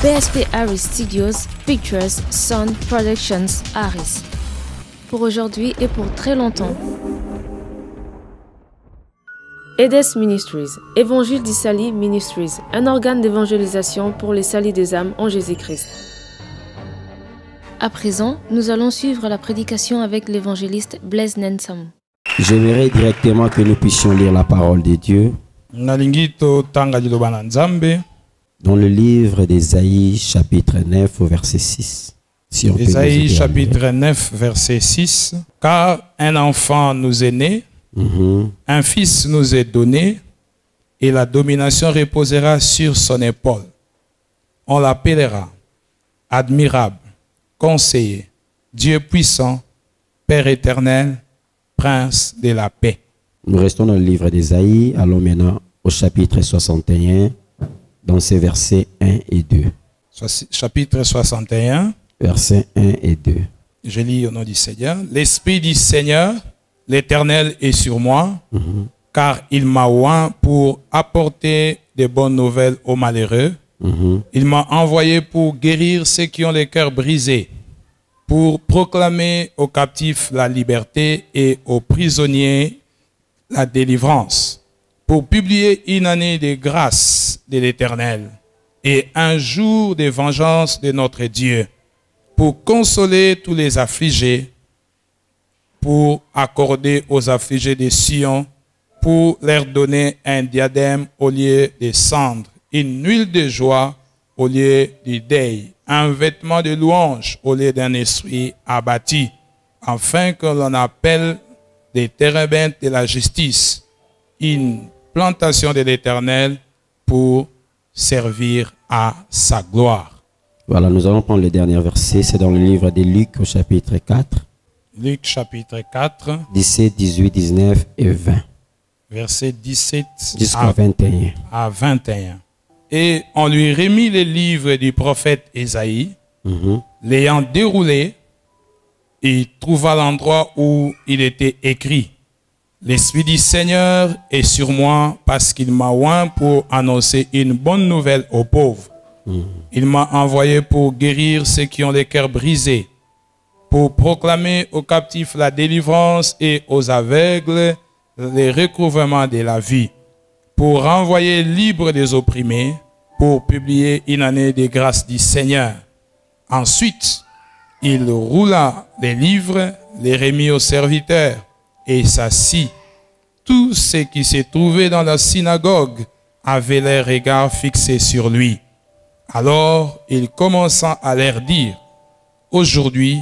PSP Harris Studios, Pictures, Sound Productions, Harris. Pour aujourd'hui et pour très longtemps. EDES Ministries, Évangile du Salut Ministries, un organe d'évangélisation pour les saluts des âmes en Jésus-Christ. À présent, nous allons suivre la prédication avec l'évangéliste Blaise Nensam. J'aimerais directement que nous puissions lire la parole de Dieu dans le livre d'Ésaïe chapitre 9 au verset 6. Si Ésaïe chapitre 9 verset 6. Car un enfant nous est né, un fils nous est donné, et la domination reposera sur son épaule. On l'appellera admirable, conseiller, Dieu puissant, Père éternel, Prince de la paix. Nous restons dans le livre d'Ésaïe. Allons maintenant au chapitre 61, dans ces versets 1 et 2. Chapitre 61. Versets 1 et 2. Je lis au nom du Seigneur. L'Esprit du Seigneur, l'Éternel est sur moi, car il m'a oint pour apporter de bonnes nouvelles aux malheureux. Il m'a envoyé pour guérir ceux qui ont les cœurs brisés, pour proclamer aux captifs la liberté et aux prisonniers la délivrance, pour publier une année de grâce de l'Éternel et un jour de vengeance de notre Dieu, pour consoler tous les affligés, pour accorder aux affligés de Sion, pour leur donner un diadème au lieu des cendres, une huile de joie au lieu du deuil, un vêtement de louange au lieu d'un esprit abattu, afin que l'on appelle des térébintes de la justice, une plantation de l'Éternel pour servir à sa gloire. Voilà, nous allons prendre le dernier verset, c'est dans le livre de Luc au chapitre 4. Luc chapitre 4. 17, 18, 19 et 20. Verset 17 jusqu'à 21. À 21. Et on lui remit les livres du prophète Ésaïe, l'ayant déroulé, il trouva l'endroit où il était écrit: L'Esprit du Seigneur est sur moi parce qu'il m'a oint pour annoncer une bonne nouvelle aux pauvres. Il m'a envoyé pour guérir ceux qui ont les cœurs brisés, pour proclamer aux captifs la délivrance et aux aveugles le recouvrement de la vie, pour renvoyer libres les opprimés, pour publier une année de grâce du Seigneur. Ensuite, il roula les livres, les remit aux serviteurs et s'assit. Tous ceux qui se trouvaient dans la synagogue avaient leurs regards fixés sur lui. Alors il commença à leur dire: Aujourd'hui,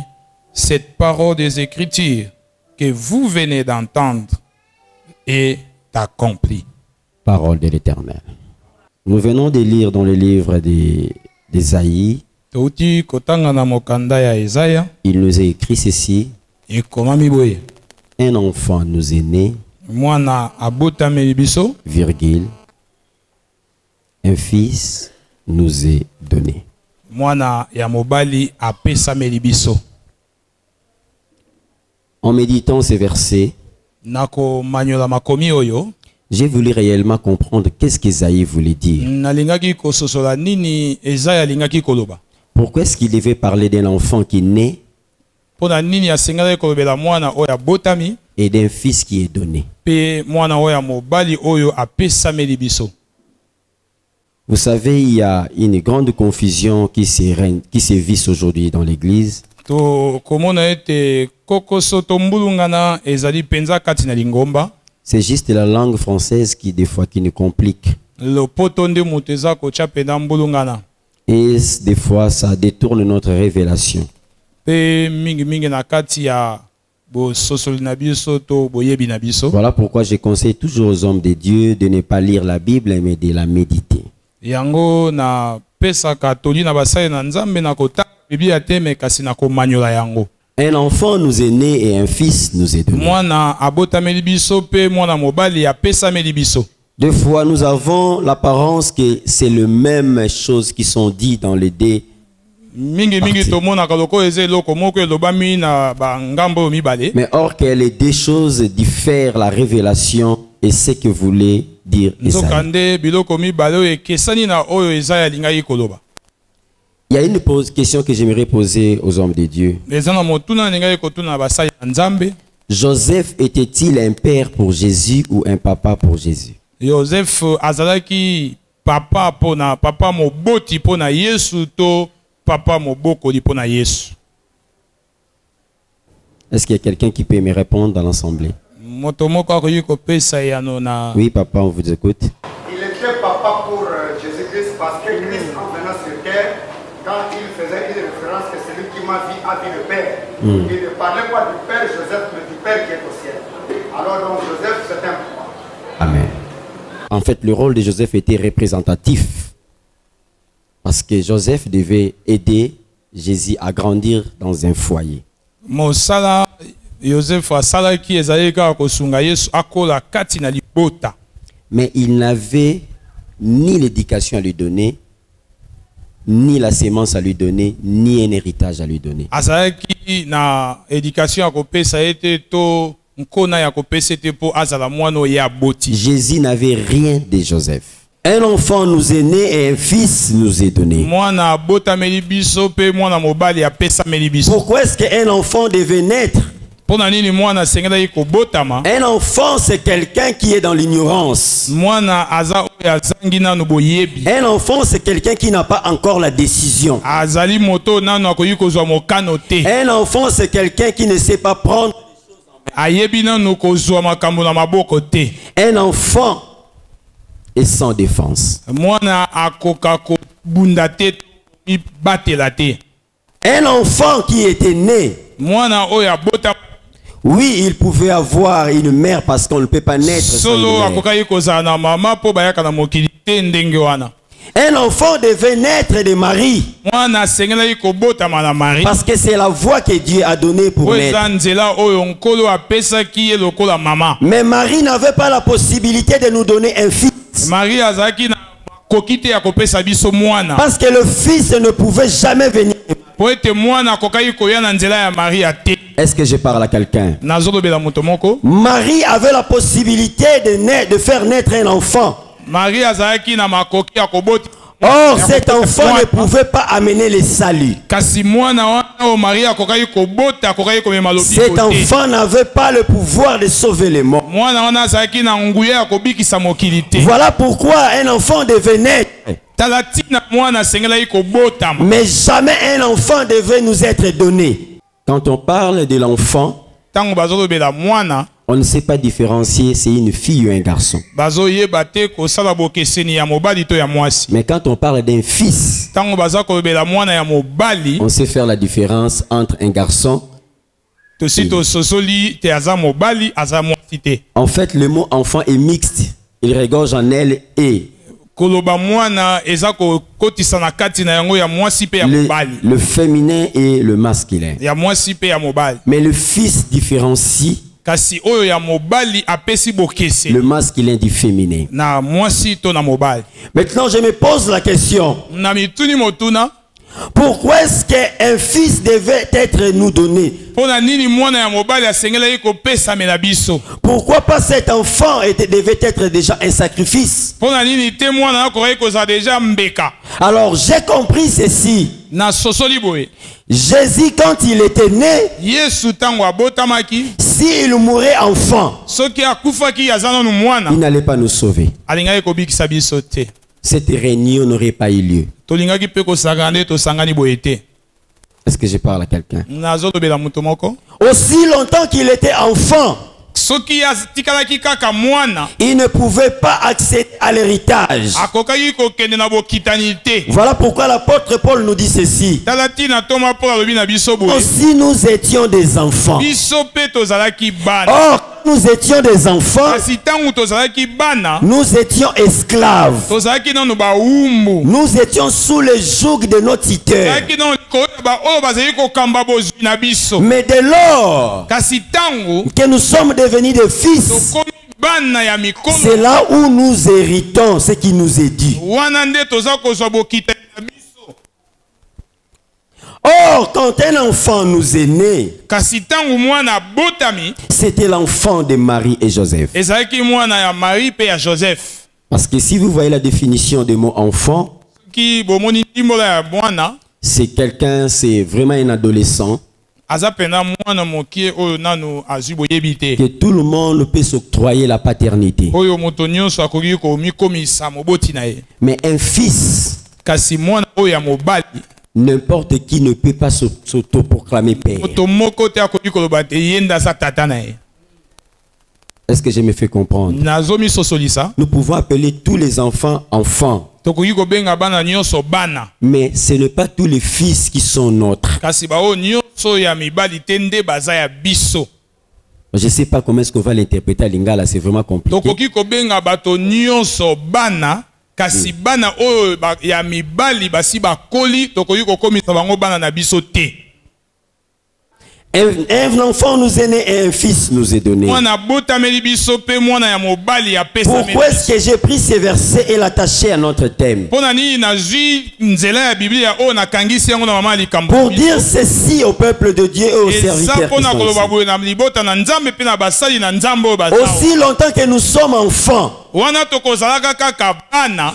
cette parole des Écritures que vous venez d'entendre est accomplie. Parole de l'Éternel. Nous venons de lire dans le livre d'Ésaïe. Il nous est écrit ceci: un enfant nous est né, virgule, un fils nous est donné. En méditant ces versets, j'ai voulu réellement comprendre qu'est-ce qu'Ésaïe voulait dire. Pourquoi est-ce qu'il devait parler d'un enfant qui est né et d'un fils qui est donné? Vous savez, il y a une grande confusion qui se vit aujourd'hui dans l'église. C'est juste la langue française qui des fois qui nous complique. Et des fois ça détourne notre révélation. Voilà pourquoi je conseille toujours aux hommes de Dieu de ne pas lire la Bible mais de la méditer. Un enfant nous est né et un fils nous est donné. Des fois, nous avons l'apparence que c'est les mêmes choses qui sont dites dans les deux parties. Mais or que les deux choses diffèrent la révélation et ce que voulait dire Esaïe. Il y a une question que j'aimerais poser aux hommes de Dieu. Joseph était-il un père pour Jésus ou un papa pour Jésus? Joseph azalaki papa moboti pona Yesu to papa moboko di pona Yesu. Est-ce qu'il y a quelqu'un qui peut me répondre dans l'assemblée? Oui, papa, on vous écoute. Il était papa pour Jésus-Christ parce que Christ, en venant sur terre, quand il faisait une référence que celui qui m'a vu a vu le Père. Il ne parlait pas du Père Joseph, mais du Père qui est au ciel. Alors donc Joseph, c'est un papa. Amen. En fait, le rôle de Joseph était représentatif. Parce que Joseph devait aider Jésus à grandir dans un foyer. Mais il n'avait ni l'éducation à lui donner, ni la sémence à lui donner, ni un héritage à lui donner. Jésus n'avait rien de Joseph. Un enfant nous est né et un fils nous est donné. Pourquoi est-ce qu'un enfant devait naître? Un enfant, c'est quelqu'un qui est dans l'ignorance. Un enfant, c'est quelqu'un qui n'a pas encore la décision. Un enfant, c'est quelqu'un qui ne sait pas prendre. Un enfant est sans défense. Un enfant qui était né, oui, il pouvait avoir une mère parce qu'on ne peut pas naître sans une mère. Un enfant devait naître de Marie parce que c'est la voie que Dieu a donnée pour naître. Mais Marie n'avait pas la possibilité de nous donner un fils. Parce que le fils ne pouvait jamais venir. Est-ce que je parle à quelqu'un? Marie avait la possibilité de faire naître un enfant. Or, cet enfant ne pouvait pas amener le salut. Cet enfant n'avait pas le pouvoir de sauver les morts. Voilà pourquoi un enfant devait naître. Mais jamais un enfant devait nous être donné. Quand on parle de l'enfant, on ne sait pas différencier c'est une fille ou un garçon. Mais quand on parle d'un fils, on sait faire la différence entre un garçon et... En fait, le mot enfant est mixte. Il regorge en elle et le féminin et le masculin. Mais le fils différencie le masculin du féminin. Maintenant, je me pose la question. Pourquoi est-ce qu'un fils devait être nous donné? Pourquoi pas cet enfant devait être déjà un sacrifice? Alors j'ai compris ceci. Jésus, quand il était né, s'il mourait enfant, il n'allait pas nous sauver. Cette réunion n'aurait pas eu lieu. Est-ce que je parle à quelqu'un? Aussi longtemps qu'il était enfant, il ne pouvait pas accéder à l'héritage. Voilà pourquoi l'apôtre Paul nous dit ceci. Aussi nous étions des enfants. Or, nous étions des enfants, nous étions esclaves. Nous étions sous le joug de nos tuteurs. Mais dès lors que nous sommes devenus des fils, c'est là où nous héritons ce qui nous est dit. Or, quand un enfant nous est né, c'était l'enfant de Marie et Joseph. Parce que si vous voyez la définition du mot enfant, c'est quelqu'un, c'est vraiment un adolescent. Que tout le monde peut s'octroyer la paternité. Mais un fils, n'importe qui ne peut pas s'autoproclamer père. Est-ce que je me fais comprendre? Nous pouvons appeler tous les enfants enfants. Mais ce n'est pas tous les fils qui sont nôtres. Je ne sais pas comment est-ce qu'on va l'interpréter à Lingala, c'est vraiment compliqué. Un enfant nous est né et un fils nous est donné. Pourquoi est-ce que j'ai pris ces versets et l'attaché à notre thème? Pour dire ceci au peuple de Dieu et aux serviteurs qui sont ici. Aussi longtemps que nous sommes enfants,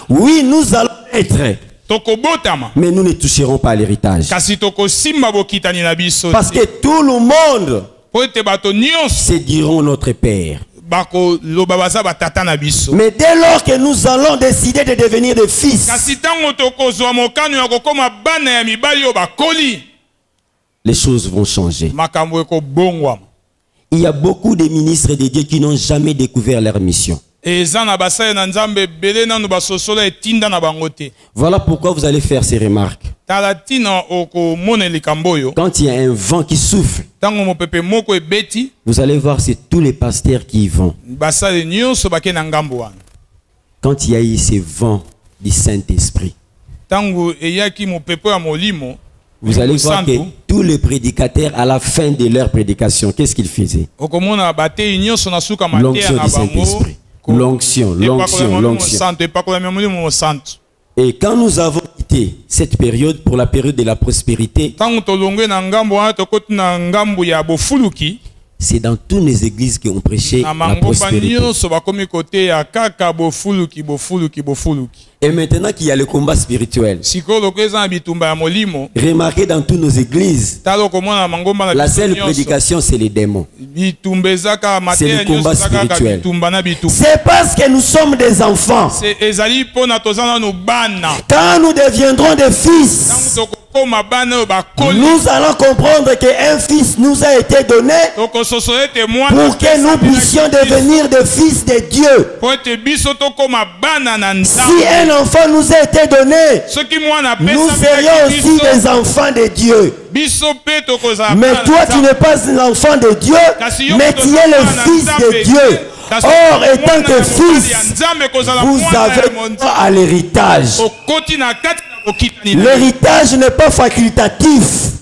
oui, nous allons être. Mais nous ne toucherons pas à l'héritage. Parce que tout le monde se diront notre père. Mais dès lors que nous allons décider de devenir des fils, les choses vont changer. Il y a beaucoup de ministres de Dieu qui n'ont jamais découvert leur mission. Voilà pourquoi vous allez faire ces remarques. Quand il y a un vent qui souffle, vous allez voir, c'est tous les pasteurs qui y vont. Quand il y a eu ces vents du Saint-Esprit, vous allez voir que tous les prédicateurs, à la fin de leur prédication, qu'est-ce qu'ils faisaient? L'onction du Saint-Esprit. L'onction, l'onction, l'onction. Et quand nous avons quitté cette période pour la période de la prospérité, c'est dans toutes les églises qui ont prêché la prospérité. Et maintenant qu'il y a le combat spirituel, remarquez dans toutes nos églises, la seule prédication c'est les démons. C'est le combat spirituel. C'est parce que nous sommes des enfants. Quand nous deviendrons des fils, nous allons comprendre qu'un fils nous a été donné pour que nous puissions devenir des fils de Dieu. Si un enfant nous a été donné, nous serions aussi des enfants de Dieu. Mais toi, tu n'es pas l'enfant de Dieu, mais tu es le fils de Dieu. Or, étant que fils, vous avez droit à l'héritage. L'héritage n'est pas facultatif.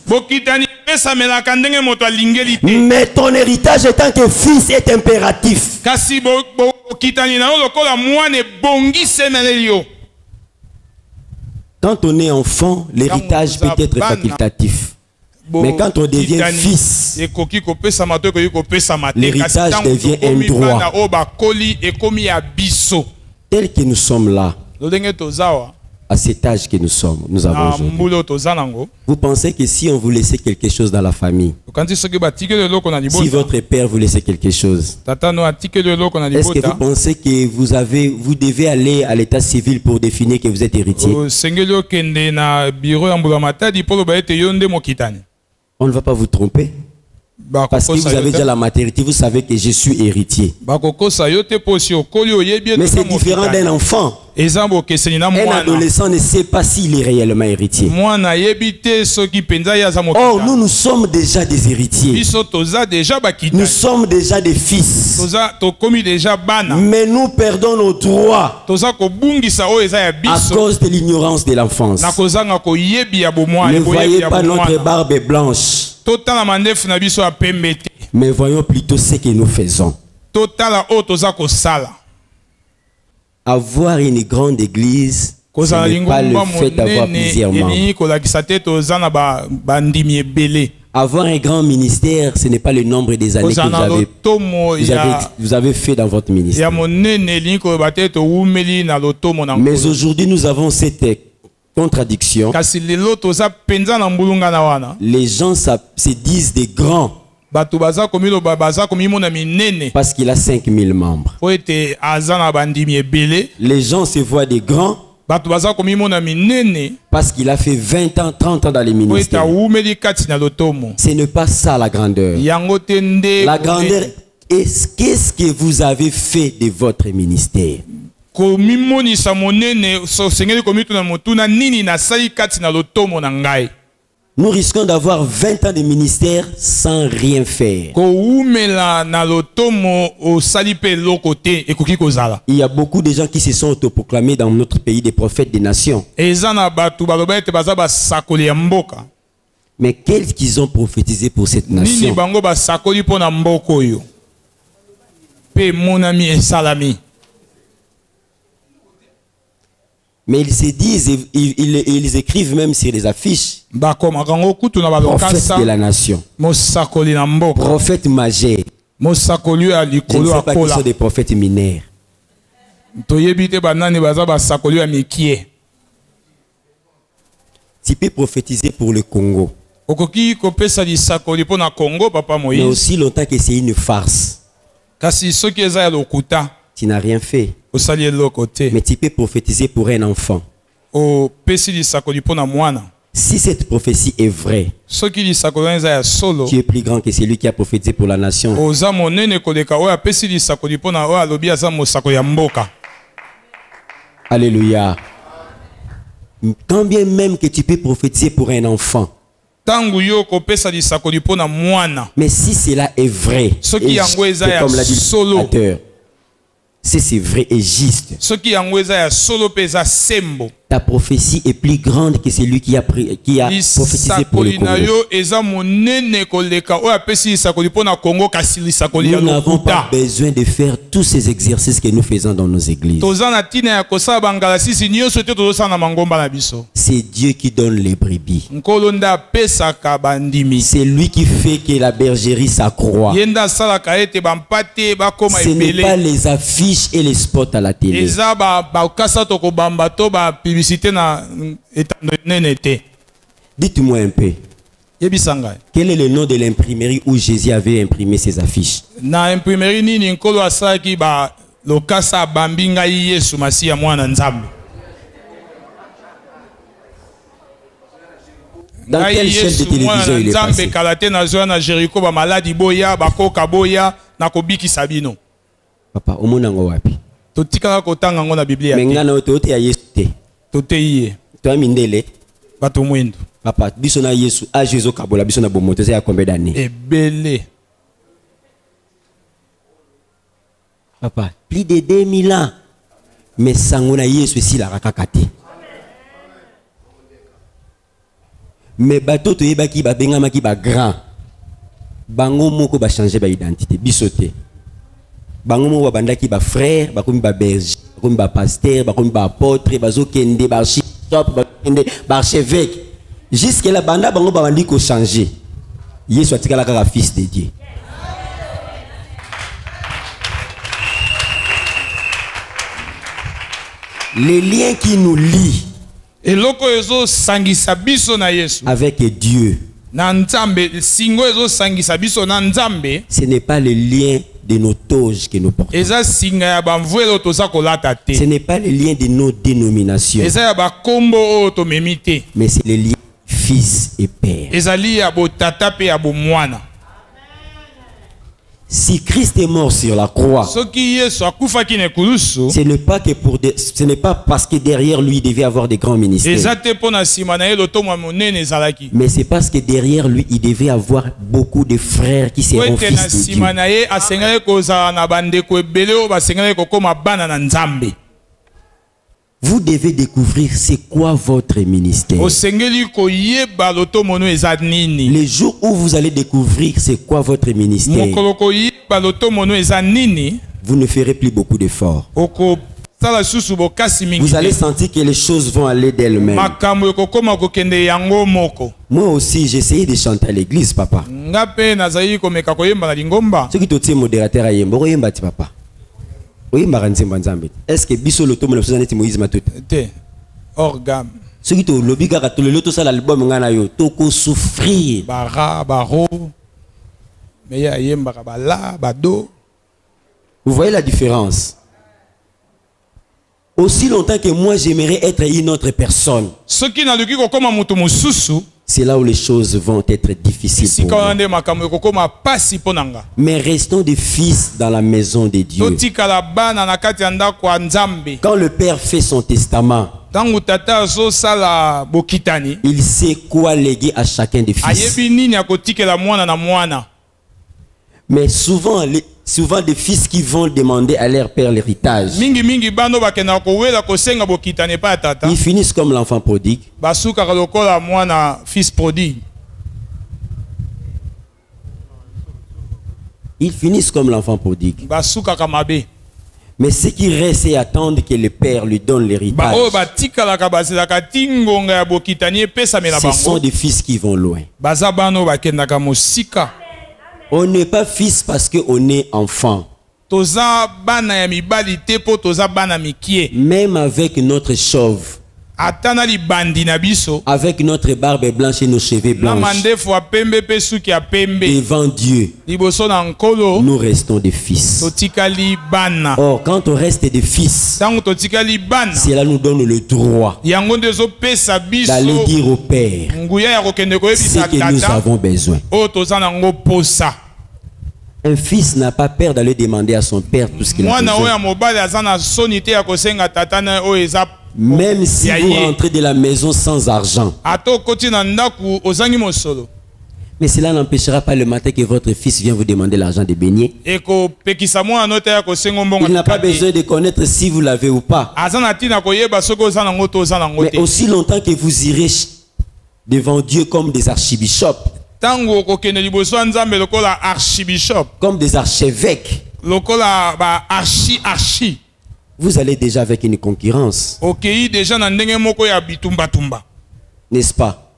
Mais ton héritage étant que fils est impératif. Quand on est enfant, l'héritage peut être facultatif. Mais quand on devient fils, l'héritage devient un droit. Tel que nous sommes là, à cet âge que nous sommes, nous avons aujourd'hui. Vous pensez que si on vous laissait quelque chose dans la famille, si votre père vous laissait quelque chose, est-ce que vous pensez que vous devez aller à l'état civil pour définir que vous êtes héritier? On ne va pas vous tromper. Parce que vous avez déjà la maternité, vous savez que je suis héritier. Mais c'est différent d'un enfant. Un adolescent ne sait pas s'il est réellement héritier. Oh, nous sommes déjà des héritiers. Nous sommes déjà des fils. Mais nous perdons nos droits à cause de l'ignorance de l'enfance. Ne voyez pas notre barbe blanche, mais voyons plutôt ce que nous faisons. Avoir une grande église, ce n'est pas le fait d'avoir plusieurs membres. Avoir un grand ministère, ce n'est pas le nombre des années que vous avez fait dans votre ministère. Mais aujourd'hui, nous avons cette contradiction. Les gens se disent des grands. Parce qu'il a 5000 membres. Les gens se voient des grands. Parce qu'il a fait 20 ans, 30 ans dans les ministères. Ce n'est pas ça la grandeur. La grandeur est qu'est-ce que vous avez fait de votre ministère. Nous risquons d'avoir 20 ans de ministère sans rien faire. Il y a beaucoup de gens qui se sont autoproclamés dans notre pays des prophètes des nations. Mais qu'est-ce qu'ils ont prophétisé pour cette nation? Mais ils se disent, ils écrivent même sur les affiches. Prophète de la nation. Prophète majeur. Je ne sais pas qui sont des prophètes mineurs. Tu peux prophétiser pour le Congo. Mais aussi longtemps que c'est une farce. Tu n'as rien fait. Mais tu peux prophétiser pour un enfant. Si cette prophétie est vraie, tu es plus grand que celui qui a prophétisé pour la nation. Alléluia. Quand bien même que tu peux prophétiser pour un enfant. Mais si cela est vrai, et comme l'a dit l'auteur, si c'est vrai et juste, ta prophétie est plus grande que celui qui a prophétisé pour le Congo. Nous n'avons pas besoin de faire tous ces exercices que nous faisons dans nos églises. C'est Dieu qui donne les brebis. C'est lui qui fait que la bergerie s'accroît. Ce n'est pas les affiches et les spots à la télé. Dites-moi un peu. Quel est le nom de l'imprimerie où Jésus avait imprimé ses affiches? Dans quelle chaîne de télévision il est passé? Papa, omonango wapi? Mengana otote ya Yesu te. Toi mindele. Papa, biso na Yesu, a Jésus kabola biso na bomoto, c'est à combien d'années? Ebele. Papa, plus de 2000 ans. Mais sangona Yesu si la rakakate. Mais bato to yebaki ba bengama ki ba grand. Bango moko ba changer ba identité, biso te. Bango moko ba bandaki ba frère, ba komi ba berger, ba komi ba pasteur, ba komi ba apôtre, ba zokende ba architecte, ba kende ba archevêque. Jusque là banda bango ba bandi ko changer. Yesu atikala kaka fils de Dieu. Les liens qui nous lient avec Dieu, ce n'est pas le lien de nos toges que nous portons. Ce n'est pas le lien de nos dénominations. Mais c'est le lien fils et père. Si Christ est mort sur la croix, ce n'est pas parce que derrière lui il devait avoir des grands ministères. Mais c'est parce que derrière lui il devait avoir beaucoup de frères qui seront fils de Dieu. Vous devez découvrir c'est quoi votre ministère. Le jour où vous allez découvrir c'est quoi votre ministère, vous ne ferez plus beaucoup d'efforts. Vous allez sentir que les choses vont aller d'elles-mêmes. Moi aussi j'ai essayé de chanter à l'église, papa. Ce qui te modérateur à Yembo, papa. Est-ce que biso loto mon Moïse Matut? Orgam. Ce qui te lobby car tu le loto ça l'album ngana yo toko souffrir. Bara baro. Mais ya yemba bala bado. Vous voyez la différence? Aussi longtemps que moi j'aimerais être une autre personne, c'est là où les choses vont être difficiles pour moi. Mais restons des fils dans la maison de Dieu. Quand le Père fait son testament, il sait quoi léguer à chacun des fils. Mais souvent des fils qui vont demander à leur père l'héritage, ils finissent comme l'enfant prodigue. Ils finissent comme l'enfant prodigue. Mais ceux qui restent et attendent que le père lui donne l'héritage, ce sont des fils qui vont loin. On n'est pas fils parce qu'on est enfant. Même avec notre chauve, avec notre barbe blanche et nos cheveux blancs, devant Dieu, nous restons des fils. Or, quand on reste des fils, cela nous donne le droit d'aller dire au Père ce que nous avons besoin. Un fils n'a pas peur d'aller demander à son père tout ce qu'il a besoin. Même si vous rentrez de la maison sans argent. Mais cela n'empêchera pas le matin que votre fils vient vous demander l'argent de baigner. Il n'a pas besoin de connaître si vous l'avez ou pas. Mais aussi longtemps que vous irez devant Dieu comme des archibishops, comme des archevêques, vous allez déjà avec une concurrence. N'est-ce pas?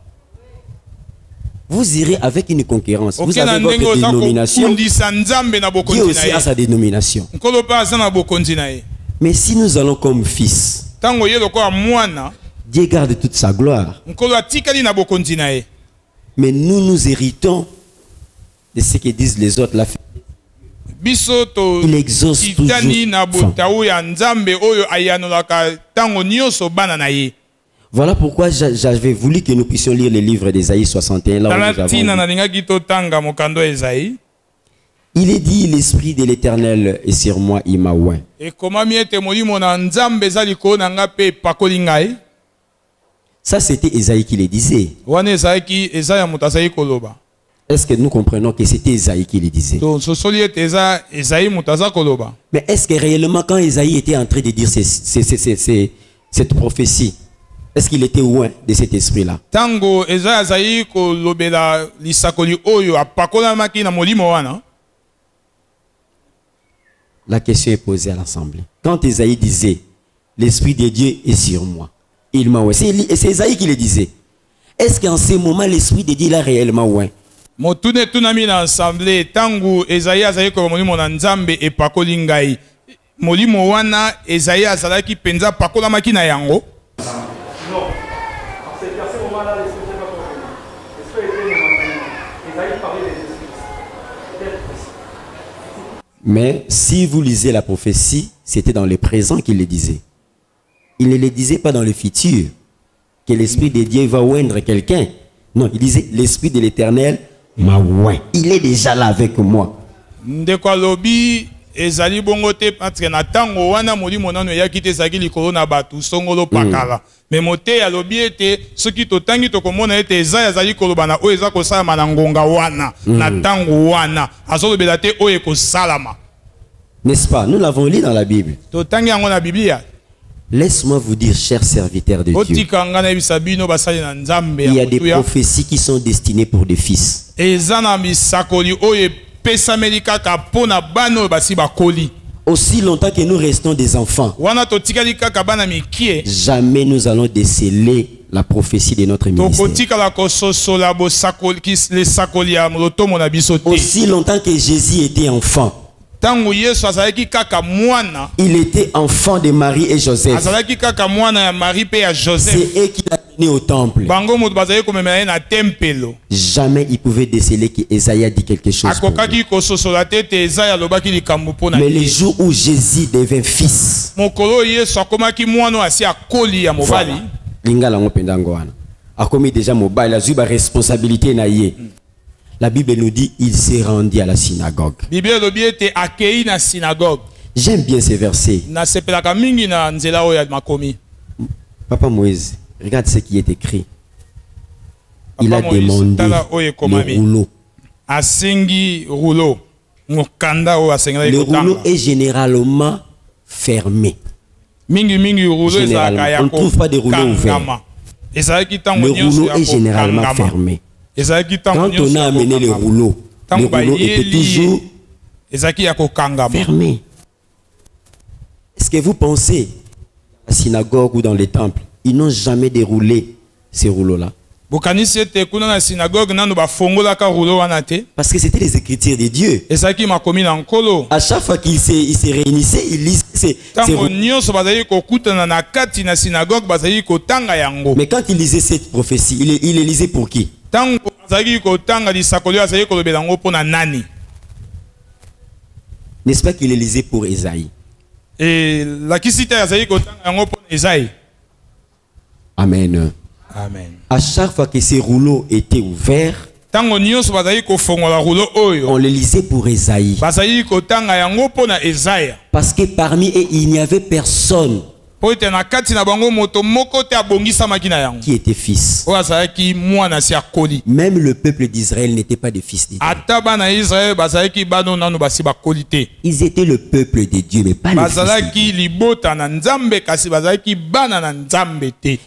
Vous irez avec une concurrence. Vous avez votre dénomination. Dieu aussi a sa dénomination. Mais si nous allons comme fils, Dieu garde toute sa gloire. Mais nous héritons de ce que disent les autres. Il exauce toujours. Voilà pourquoi j'avais voulu que nous puissions lire le livre d'Ésaïe 61. Là où il est dit, l'Esprit de l'Éternel est sur moi, il m'a oint. Ça, c'était Ésaïe qui le disait. Est-ce que nous comprenons que c'était Ésaïe qui le disait? Mais est-ce que réellement, quand Ésaïe était en train de dire cette prophétie, est-ce qu'il était loin de cet esprit-là? La question est posée à l'Assemblée. Quand Ésaïe disait, l'Esprit de Dieu est sur moi, il m'a oint. C'est Ésaïe qui le disait. Est-ce qu'en ce moment, l'Esprit de Dieu l'a réellement oint? Mais si vous lisez la prophétie, c'était dans le présent qu'il le disait. Il ne le disait pas dans le futur, que l'Esprit de Dieu va oindre quelqu'un. Non, il disait, l'Esprit de l'Éternel m'a oint. Il est déjà là avec moi. Mais moté ya lobi ete soki totangi tokomona ete Esaïe azali kolobana o eza kosalama na ngonga wana na tango wana azolobela te o ekosalama. N'est-ce pas? Nous l'avons lu dans la Bible. Totangi yango na Biblia. Laisse-moi vous dire, chers serviteurs de Dieu, il y a des prophéties qui sont destinées pour des fils. Aussi longtemps que nous restons des enfants, jamais nous allons déceler la prophétie de notre ministère. Aussi longtemps que Jésus était enfant, il était enfant de Marie et Joseph. C'est eux qui l'ont au temple. Jamais il pouvait déceler qu'Ésaïe a dit quelque chose. Mais le jour où Jésus devint fils, a commis déjà mobile, a eu la responsabilité. La Bible nous dit il s'est rendu à la synagogue. J'aime bien ces versets. Papa Moïse, regarde ce qui est écrit. Il a demandé le rouleau. Le rouleau est généralement fermé. Généralement, on ne trouve pas de rouleau ouvert. Le rouleau est généralement fermé. Quand on a amené le rouleau était toujours fermé. Est-ce que vous pensez, à la synagogue ou dans les temples, ils n'ont jamais déroulé ces rouleaux-là? Parce que c'était les écritures de Dieu. À chaque fois qu'ils se réunissaient, ils lisaient ces rouleaux. Mais quand ils lisaient cette prophétie, ils les lisaient pour qui? N'est-ce pas qu'il les lisait pour Esaïe? Amen. Amen. À chaque fois que ces rouleaux étaient ouverts, on les lisait pour Esaïe. Parce que parmi eux, il n'y avait personne qui était fils. Même le peuple d'Israël n'était pas des fils de Dieu. Ils étaient le peuple de Dieu, mais pas les fils de Dieu.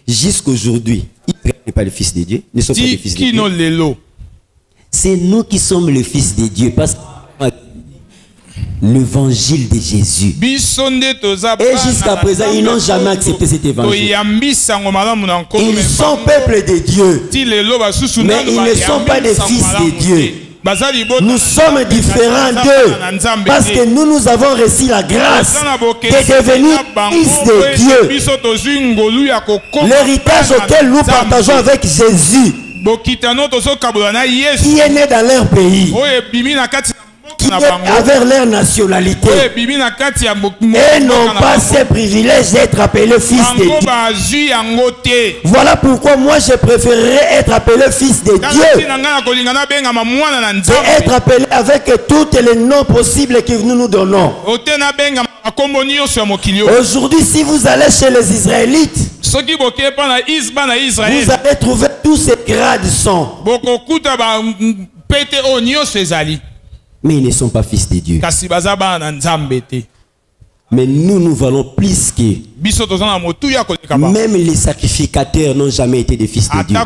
Jusqu'aujourd'hui, Israël n'est pas le fils de Dieu, ne sont pas les fils de Dieu. C'est nous qui sommes le fils de Dieu, parce que l'évangile de Jésus. Et jusqu'à présent, ils n'ont jamais accepté cet évangile. Ils sont peuple de Dieu, mais ils ne sont pas des fils de Dieu. Nous sommes différents d'eux, parce que nous avons reçu la grâce de devenir fils de Dieu. L'héritage auquel nous partageons avec Jésus, qui est né dans leur pays, qui est avec leur nationalité, et n'ont pas ces privilèges d'être appelés fils de Dieu. Voilà pourquoi moi je préférerais être appelé fils de Dieu et être appelé avec tous les noms possibles que nous nous donnons. Aujourd'hui, si vous allez chez les Israélites, vous allez trouver tous ces grades sont. Mais ils ne sont pas fils de Dieu. Mais nous valons plus que. Même les sacrificateurs n'ont jamais été des fils de Dieu.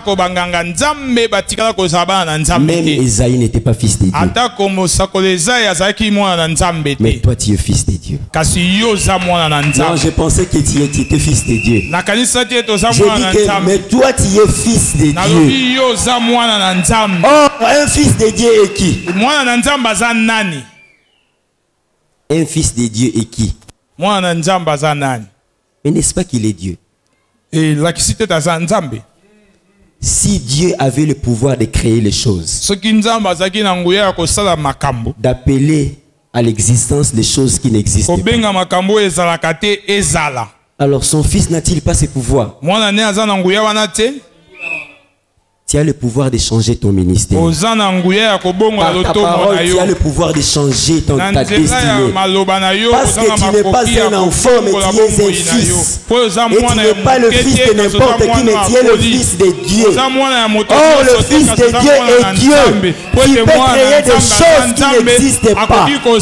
Même Esaïe n'était pas fils de Dieu. Mais toi tu es fils de Dieu. Non, je pensais que tu étais fils de Dieu. Je dis que, mais toi tu es fils de Dieu. Oh, un fils de Dieu est qui? Un fils de Dieu est qui? Mais n'est-ce pas qu'il est Dieu? Si Dieu avait le pouvoir de créer les choses, d'appeler à l'existence les choses qui n'existent pas, alors son fils n'a-t-il pas ce pouvoir? Tu as le pouvoir de changer ton ministère. Par ta parole, tu as le pouvoir de changer ta destinée. Parce que tu n'es pas un enfant, mais tu es un fils. Et tu n'es pas le fils de n'importe qui, mais tu es le fils de Dieu. Oh, le fils de Dieu est Dieu. Qui peut créer des choses qui n'existent pas. Qui peut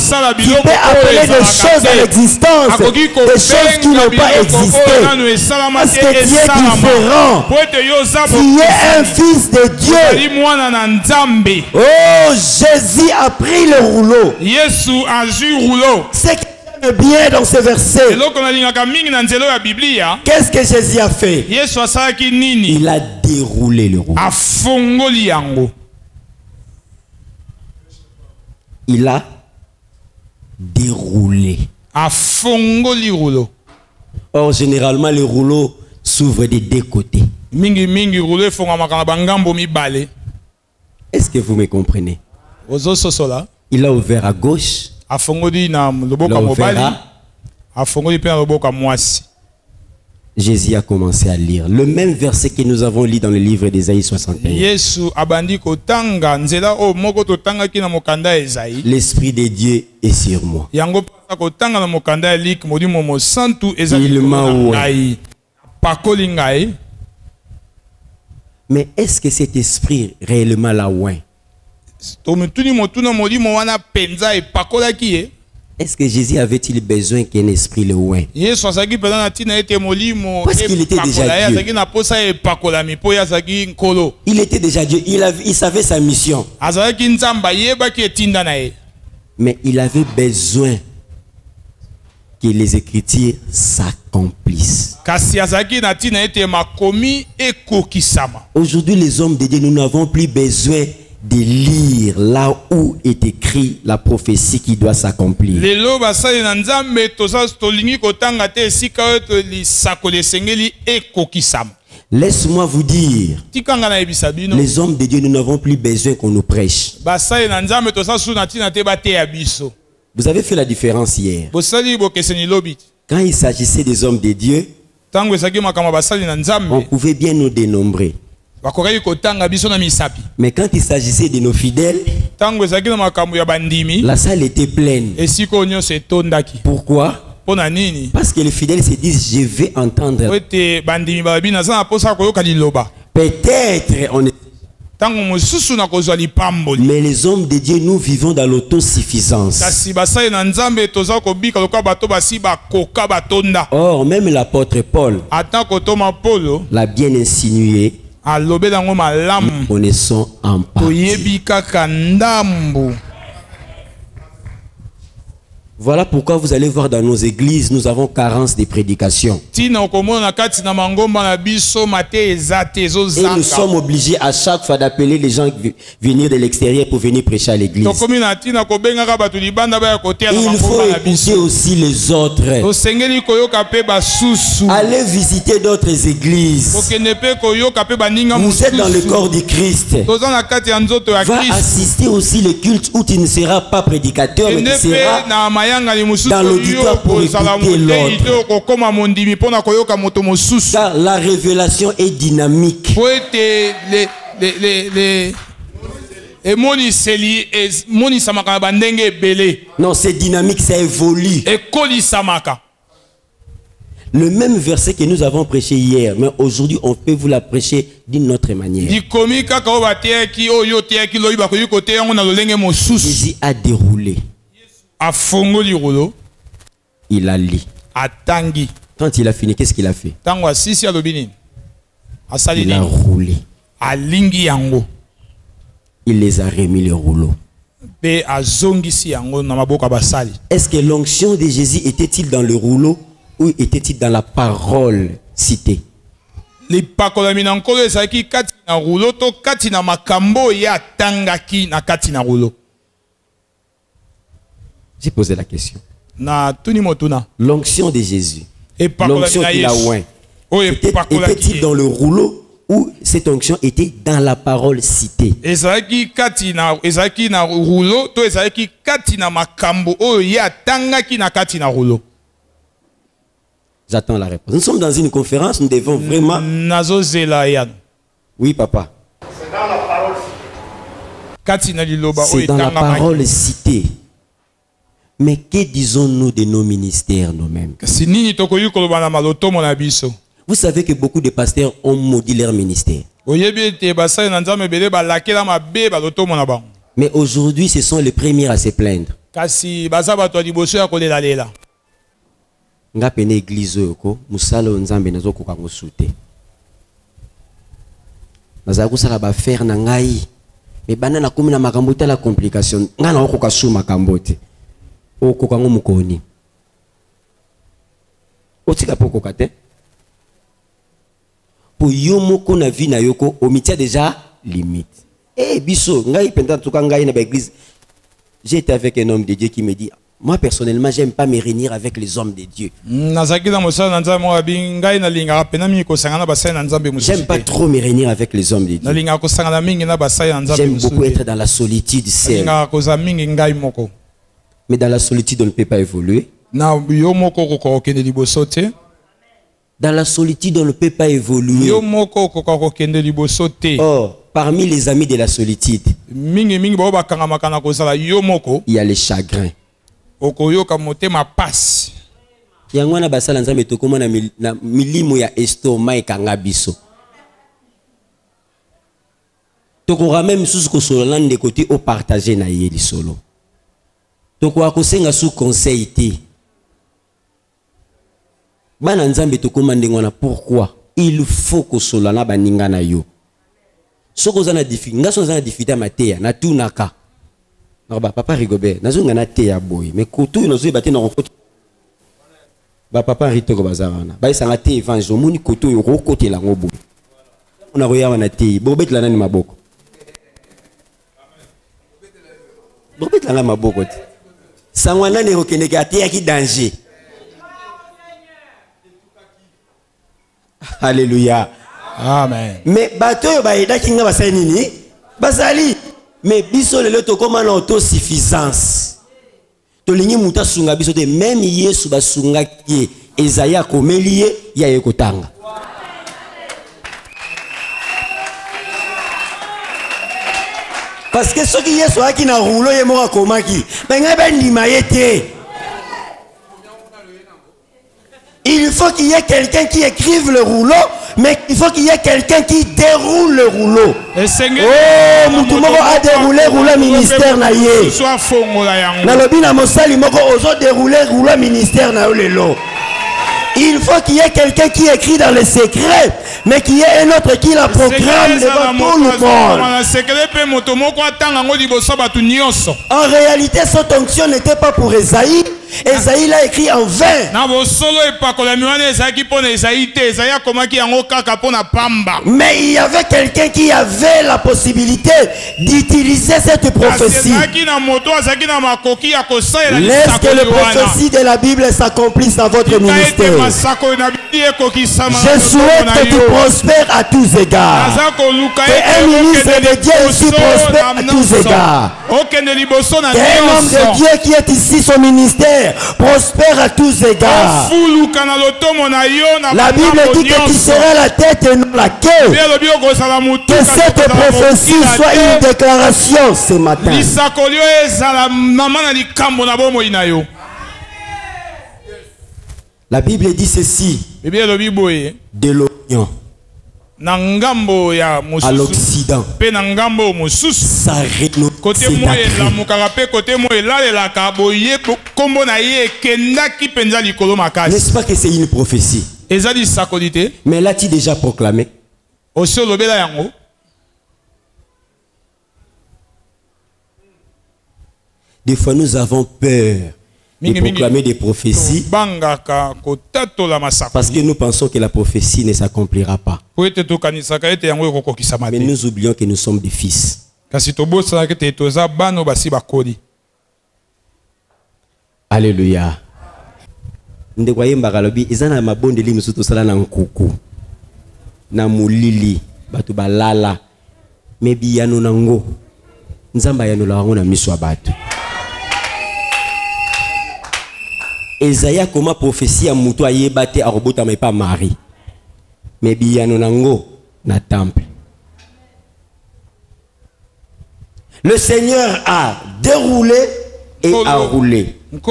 appeler des choses à l'existence, des choses qui n'ont pas existé. Parce que tu es différent. Tu es un fils de Dieu. Oh, Jésus a pris le rouleau. C'est que j'aime bien dans ce verset. Qu'est-ce que Jésus a fait? Il a déroulé le rouleau. Il a déroulé. Or, généralement, le rouleau s'ouvre des deux côtés. Est-ce que vous me comprenez? Il a ouvert à gauche. Il a ouvert à... Jésus a commencé à lire le même verset que nous avons lu dans le livre d'Ésaïe 61. L'Esprit de Dieu est sur moi. Il m'a ouvert. Mais est-ce que cet esprit réellement l'a oint? Est-ce que Jésus avait-il besoin qu'un esprit le oint? Parce qu'il était déjà Dieu. Il était déjà Dieu. Il savait sa mission. Mais il avait besoin que les Écritures s'accomplissent. Aujourd'hui, les hommes de Dieu, nous n'avons plus besoin de lire là où est écrit la prophétie qui doit s'accomplir. Laisse-moi vous dire, les hommes de Dieu, nous n'avons plus besoin qu'on nous prêche. Vous avez fait la différence hier. Quand il s'agissait des hommes de Dieu, on pouvait bien nous dénombrer. Mais quand il s'agissait de nos fidèles, la salle était pleine. Pourquoi? Parce que les fidèles se disent, je vais entendre. Peut-être on est... Mais les hommes de Dieu, nous vivons dans l'autosuffisance. Or, même l'apôtre Paul l'a bien insinué. Nous connaissons en partie. Voilà pourquoi vous allez voir dans nos églises, nous avons carence de prédication. Et nous sommes obligés à chaque fois d'appeler les gens venir de l'extérieur pour venir prêcher à l'église. Il faut écouter aussi les autres. Allez visiter d'autres églises. Vous êtes dans le corps du Christ. Va assister aussi le culte où tu ne seras pas prédicateur, mais tu seras dans l'auditoire pour écouter l'autre. Car la révélation est dynamique. Non, c'est dynamique, ça évolue. Le même verset que nous avons prêché hier, mais aujourd'hui on peut vous la prêcher d'une autre manière. Jésus a déroulé. Il a lu. Quand il a fini, qu'est-ce qu'il a fait? Il a roulé. Il les a remis le rouleau. Est-ce que l'onction de Jésus était-il dans le rouleau ou était-il dans la parole citée? J'ai posé la question. L'onction de Jésus, l'onction qu'il a oint, était-il dans le rouleau ou cette onction était dans la parole citée? J'attends la réponse. Nous sommes dans une conférence, nous devons vraiment... Oui, papa. C'est dans la parole citée. C'est dans la parole citée. Mais que disons-nous de nos ministères nous-mêmes? Vous savez que beaucoup de pasteurs ont maudit leur ministère. Mais aujourd'hui, ce sont les premiers à se plaindre. Mais banana comme na makambo la complication ngana okoka su makambo te okoka ngo mukoni otika poko kate po yo moko na vie na yoko omitia déjà limite biso ngai penda tuka ngai na église. J'ai été avec un homme de Dieu qui me dit Moi, personnellement, j'aime pas me réunir avec les hommes de Dieu. J'aime pas trop me réunir avec les hommes de Dieu. J'aime beaucoup être dans la solitude seule. Mais dans la solitude, on ne peut pas évoluer. Dans la solitude, on ne peut pas évoluer. Oh, parmi les amis de la solitude, il y a les chagrins. Yangwana basala nzambe tokoma na milimo ya estomac ekanga biso. Tokora même sous kosolola de côté au partager na ye lisolo. Tokoa kosenga sous conseil te. Bana nzambe tokoma ndengwana pourquoi il faut kosolola na baninga na yo. Soko zana difficulté, ngaso zana difficulté mateya na tunaka. Papa Rigobert, nazonga na te ya boy, mais koto nozo baté na rencontre. Papa Rito ko bazarana. Ba isanga te évangile moni koto yo kote la ngobo. On a roya wana te, bobet la nani maboko. Bobet la maboko te. Sangwana ne rokeneka te ya ki danger. Alléluia. Amen. Mais bato yo ba eda kinga basali nini? Basali. Mais biso lelo to koma na autosuffisance. To lingi muta sunga biso te même Yesu basunga ki Esaïe komeli ya ekotanga. Parce que ce qui Yesu aki na rouleau ye moko komaki, mais ngaba ndima yete. Il faut qu'il y ait quelqu'un qui écrive le rouleau, mais il faut qu'il y ait quelqu'un qui déroule le rouleau. Oh, Moutoumoko a déroulé rouleau ministère na ye. Nalobi na mosali moko ozo dérouler rouleau ministère na yo lelo. Il faut qu'il y ait quelqu'un qui écrit dans les secrets, mais qu'il y ait un autre qui la programme devant tout le monde. En réalité, cette onction n'était pas pour Esaïe. Esaïe l'a écrit en vain. Mais il y avait quelqu'un qui avait la possibilité d'utiliser cette prophétie. Laisse que les prophéties de la Bible s'accomplissent dans votre ministère. Je souhaite que tu prospères à tous égards. Que un ministre de Dieu ici prospère à tous égards. Que un homme de Dieu qui est ici son ministère prospère à tous égards. La Bible dit que tu seras la tête et non la queue. Que cette prophétie soit une déclaration ce matin. La Bible dit ceci. De l'Orient à l'Occident, ça n'est-ce pas que c'est une prophétie? Mais l'as-tu déjà proclamé? Des fois nous avons peur de proclamer des prophéties parce que nous pensons que la prophétie ne s'accomplira pas. Mais nous oublions que nous sommes des fils. Alléluia. Ndekwaye mbakalobi ezana mabondeli musuto sala na nkuku na mulili batu balala mebi yano nango nzamba yano la wango na miswa batu. Esaïe comment prophétie à muto ayebate a robota mais pas Marie. Mais biyano nango na temple. Le Seigneur a déroulé et a roulé. Il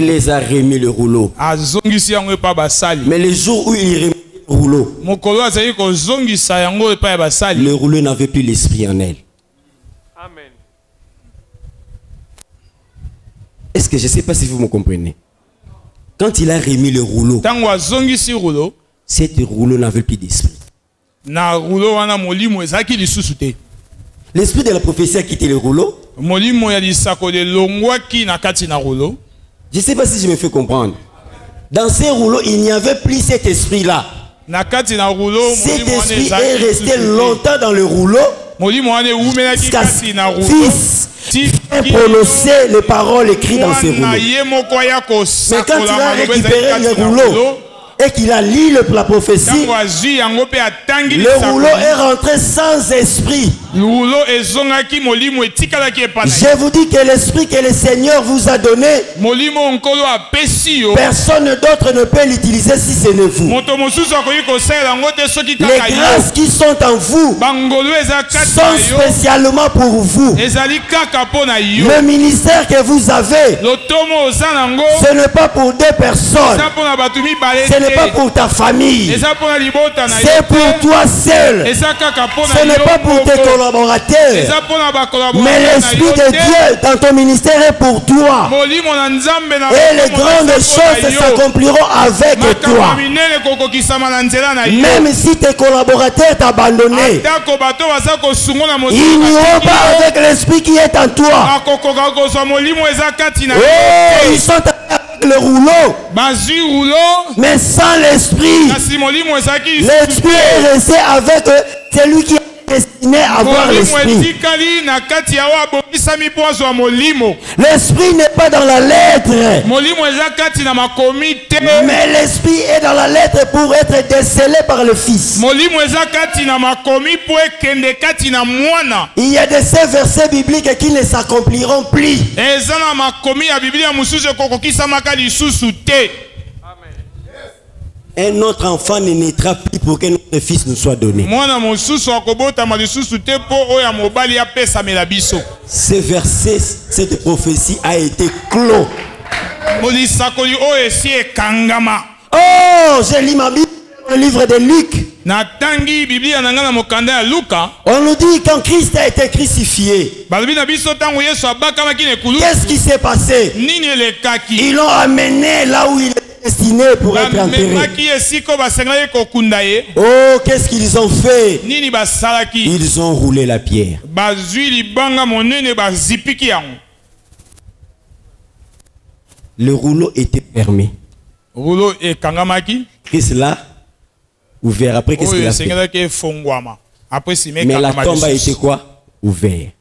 les a remis le rouleau. Mais le jour où il remet le rouleau, le rouleau n'avait plus l'esprit en elle. Amen. Est-ce que je ne sais pas si vous me comprenez? Quand il a remis le rouleau, cet rouleau n'avait plus d'esprit. L'esprit de la prophétie a quitté le rouleau. Je ne sais pas si je me fais comprendre. Dans ces rouleaux, il n'y avait plus cet esprit-là. Cet esprit est resté longtemps dans le rouleau. Fils prononcer les paroles écrites dans ces rouleaux. Mais quand il a récupéré les rouleaux et qu'il a lu la prophétie, le rouleau est rentré sans esprit. Je vous dis que l'esprit que le Seigneur vous a donné, personne d'autre ne peut l'utiliser si ce n'est vous. Les grâces qui sont en vous sont spécialement pour vous. Le ministère que vous avez, ce n'est pas pour deux personnes. Ce n'est pas pour ta famille. C'est pour toi seul. Ce n'est pas pour tes collaborateurs. Mais l'Esprit de Dieu dans ton ministère est pour toi. Et les grandes choses s'accompliront avec toi. Même si tes collaborateurs t'abandonnent, ils n'iront pas avec l'Esprit qui est en toi. Oh, ils sont avec le rouleau, mais sans l'Esprit. L'Esprit est resté avec celui qui est destiné à avoir l'Esprit. L'Esprit n'est pas dans la lettre, mais l'Esprit est dans la lettre pour être décelé par le Fils. Il y a de ces versets bibliques qui ne s'accompliront plus. Un autre enfant ne naîtra plus pour que notre fils nous soit donné. Ce verset, cette prophétie a été clos. Oh, j'ai lu ma Bible, le livre de Luc. On nous dit quand Christ a été crucifié, qu'est-ce qui s'est passé? Ils l'ont amené là où il est destiné pour être enterré. Oh, qu'est-ce qu'ils ont fait? Ils ont roulé la pierre. Le rouleau était fermé. Christ l'a ouvert. Après, qu'est-ce qu'il a fait? Mais la tombe a été quoi? Ouverte.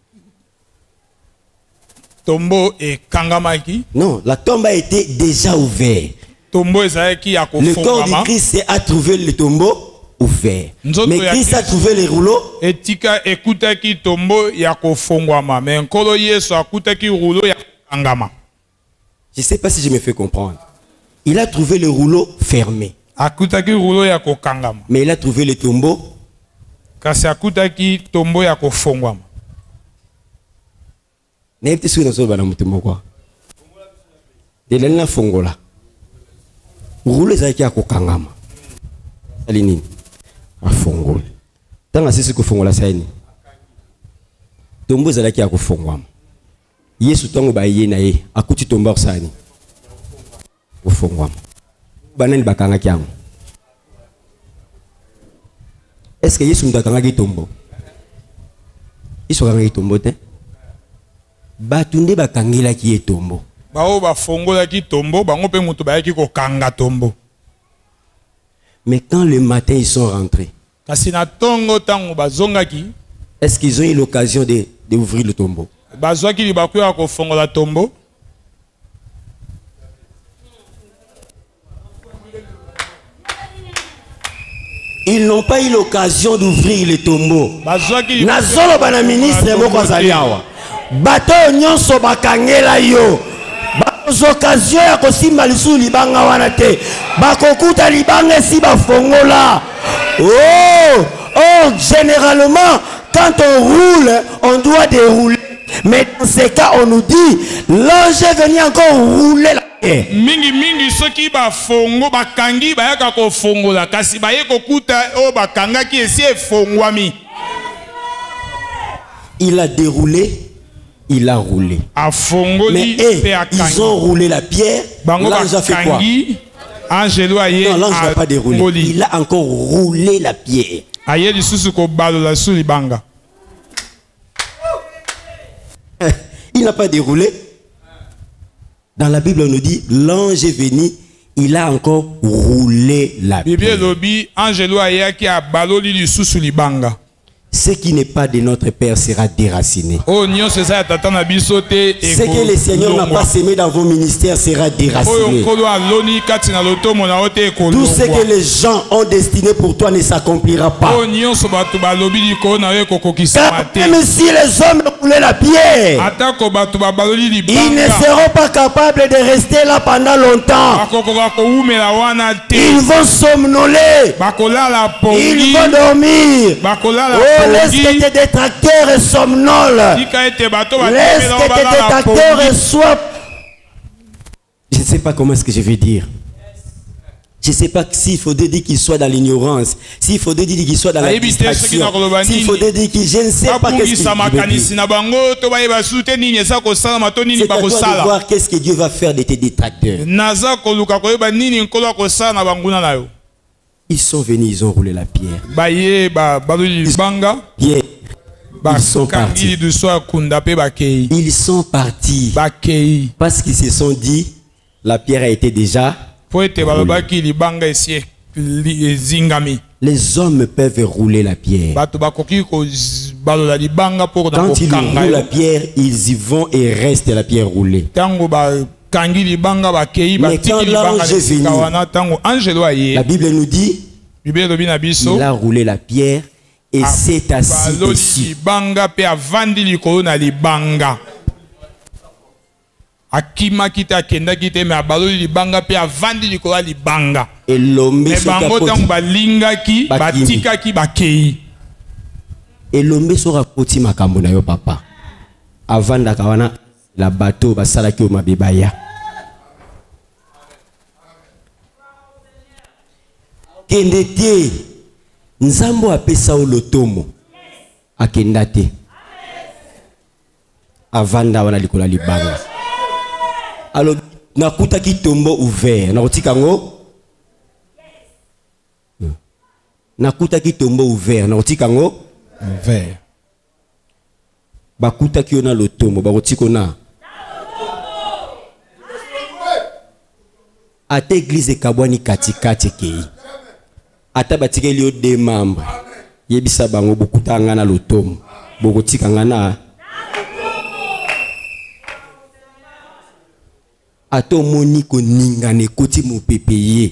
Non, la tombe a été déjà ouverte. Le corps du Christ a trouvé le tombeau ouvert. Mais Christ a trouvé les rouleaux. Je ne sais pas si je me fais comprendre. Il a trouvé le rouleau fermé. Mais il a trouvé le tombeau. Rouleau ezaki ya kokangama. Ali nini? Afongole. Tanga sisi kufongola saini. Tombo ezalaki ya kofongwama. Yesu tongo ba ye na ye akuti tombo sani. Kofongwama. Banani bakanga kyango. Est-ce que Yesu mtakanga ki tombo? Iso kanga ki tombo te? Batunde bakangela ki tombo. Mais quand le matin ils sont rentrés, est-ce qu'ils ont eu l'occasion d'ouvrir le tombeau? Ils n'ont pas eu l'occasion d'ouvrir le tombeau. Nazolo bana ministre moko azali awa. Bato nyonso bakangela yo. Occasion ya kosimba lisu libanga wana te. Bakokuta libanga si bafongola. Oh, généralement quand on roule, on doit dérouler. Mais dans ce cas, on nous dit l'ange est venu encore rouler la pierre. Mingi soki ba fongo bakangi ba yaka ko fongola kasi ba ye kokuta o bakanga ki esi efongwami. Il a déroulé. Il a roulé. Mais ils ont roulé la pierre. L'ange a fait quoi? Non, l'ange n'a pas déroulé. Il a encore roulé la pierre. Il n'a pas déroulé. Dans la Bible, on nous dit l'ange est venu. Il a encore roulé la pierre. Ce qui n'est pas de notre Père sera déraciné. Ce que le Seigneur n'a pas semé dans vos ministères sera déraciné. Tout ce que les gens ont destiné pour toi ne s'accomplira pas. Car même si les hommes roulaient la pierre, ils ne seront pas capables de rester là pendant longtemps. Ils vont somnoler. Ils vont dormir. Oh, laisse que tes détracteurs somnolent. Laisse que tes détracteurs soient... Je ne sais pas comment est-ce que je vais dire. Je ne sais pas s'il faudrait dire qu'il soit dans l'ignorance, s'il faudrait dire qu'il soit dans la distraction, s'il faudrait dire qu'il... Je ne sais pas qu'est-ce que je veux dire. C'est à toi de voir qu'est-ce que Dieu va faire de tes détracteurs. Ils sont venus, ils ont roulé la pierre. Ils sont partis. Ils sont partis. Parce qu'ils se sont dit, la pierre a été déjà roulée. Les hommes peuvent rouler la pierre. Quand ils roulent la pierre, ils y vont et restent la pierre roulée. Mais quand l'ange est venu, la Bible nous dit, il a roulé la pierre et s'est assis dessus. Et l'homme sera poti makambo na yo papa. Avant d'akawana la bateau basalaki o mabebaya. Kendete nzambo apesa o lotomo akendate avanda wana likola libanga. Alors nakuta ki tombo ouvert nakotika ngo nakuta ki tombo ouvert nakotika ngo ouvert bakuta ki ona lotomo bakotika na ate église kabwani katikati kei ata batikeli yo de membres yebisa bango bokuta na lotomo bokotika ngana ato moni ko ningane koti mo pepeye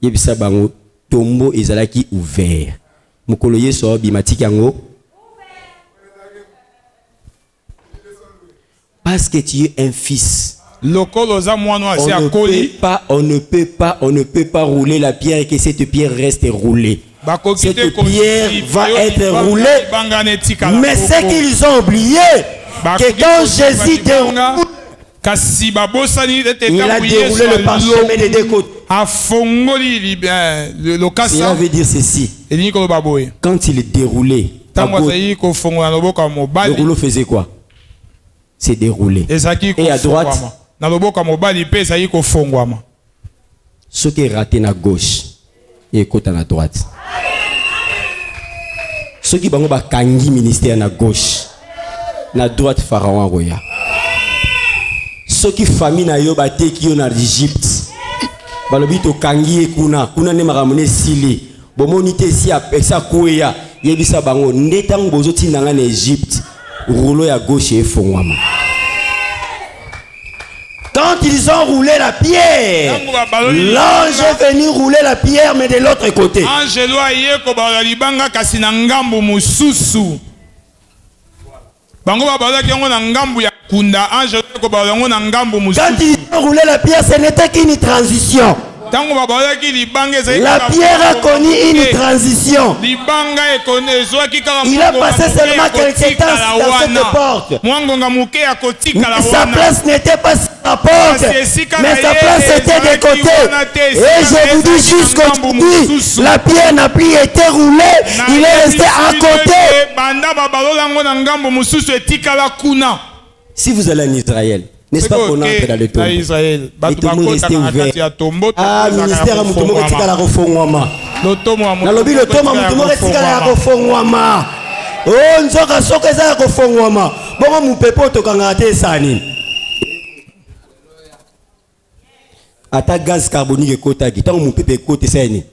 yebisa bango tombo ezalaki ouvert mukolo yeso bimatiki yango parce que tu es un fils. On ne peut pas rouler la pierre et que cette pierre reste roulée. Cette pierre va être roulée. Mais c'est qu'ils ont oublié que quand Jésus déroule, il a déroulé le parchemin des deux côtés. Cela veut dire ceci. Quand il est déroulé, le rouleau faisait quoi? C'est déroulé. Et à droite, ce qui est raté à gauche et côté à droite. Ce qui est kangi ministère à gauche, à droite pharaon roya. Ce qui famille na yo bate qui en Égypte. Balobito kangi kuna ne maramone sili. Bomonité si apesa koya yebisa bango ndetang bozoti nanga na Égypte. Rouleau à gauche et fongwama. Quand ils ont roulé la pierre, l'ange est venu rouler la pierre, mais de l'autre côté. Quand ils ont roulé la pierre, ce n'était qu'une transition. La pierre a connu une transition. Il a passé seulement quelques temps dans cette porte. Sa place n'était pas sur la porte, mais sa place était de côté. Et je vous dis jusqu'aujourd'hui, la pierre n'a plus été roulée, il est resté à côté. Si vous allez en Israël, n'est-ce pas qu'on entre dans le tombeau? Et tout le monde restait ouvert. Ah, ministère à Moutomo Retika la refongwama. Nalobi le tombe à Moutomo Retika la refongwama. Oh, nzoka soka za refongwama. Bongo mupepo tokangate sani. Ata gaz carbonique kota ki tango mupepe kote sani.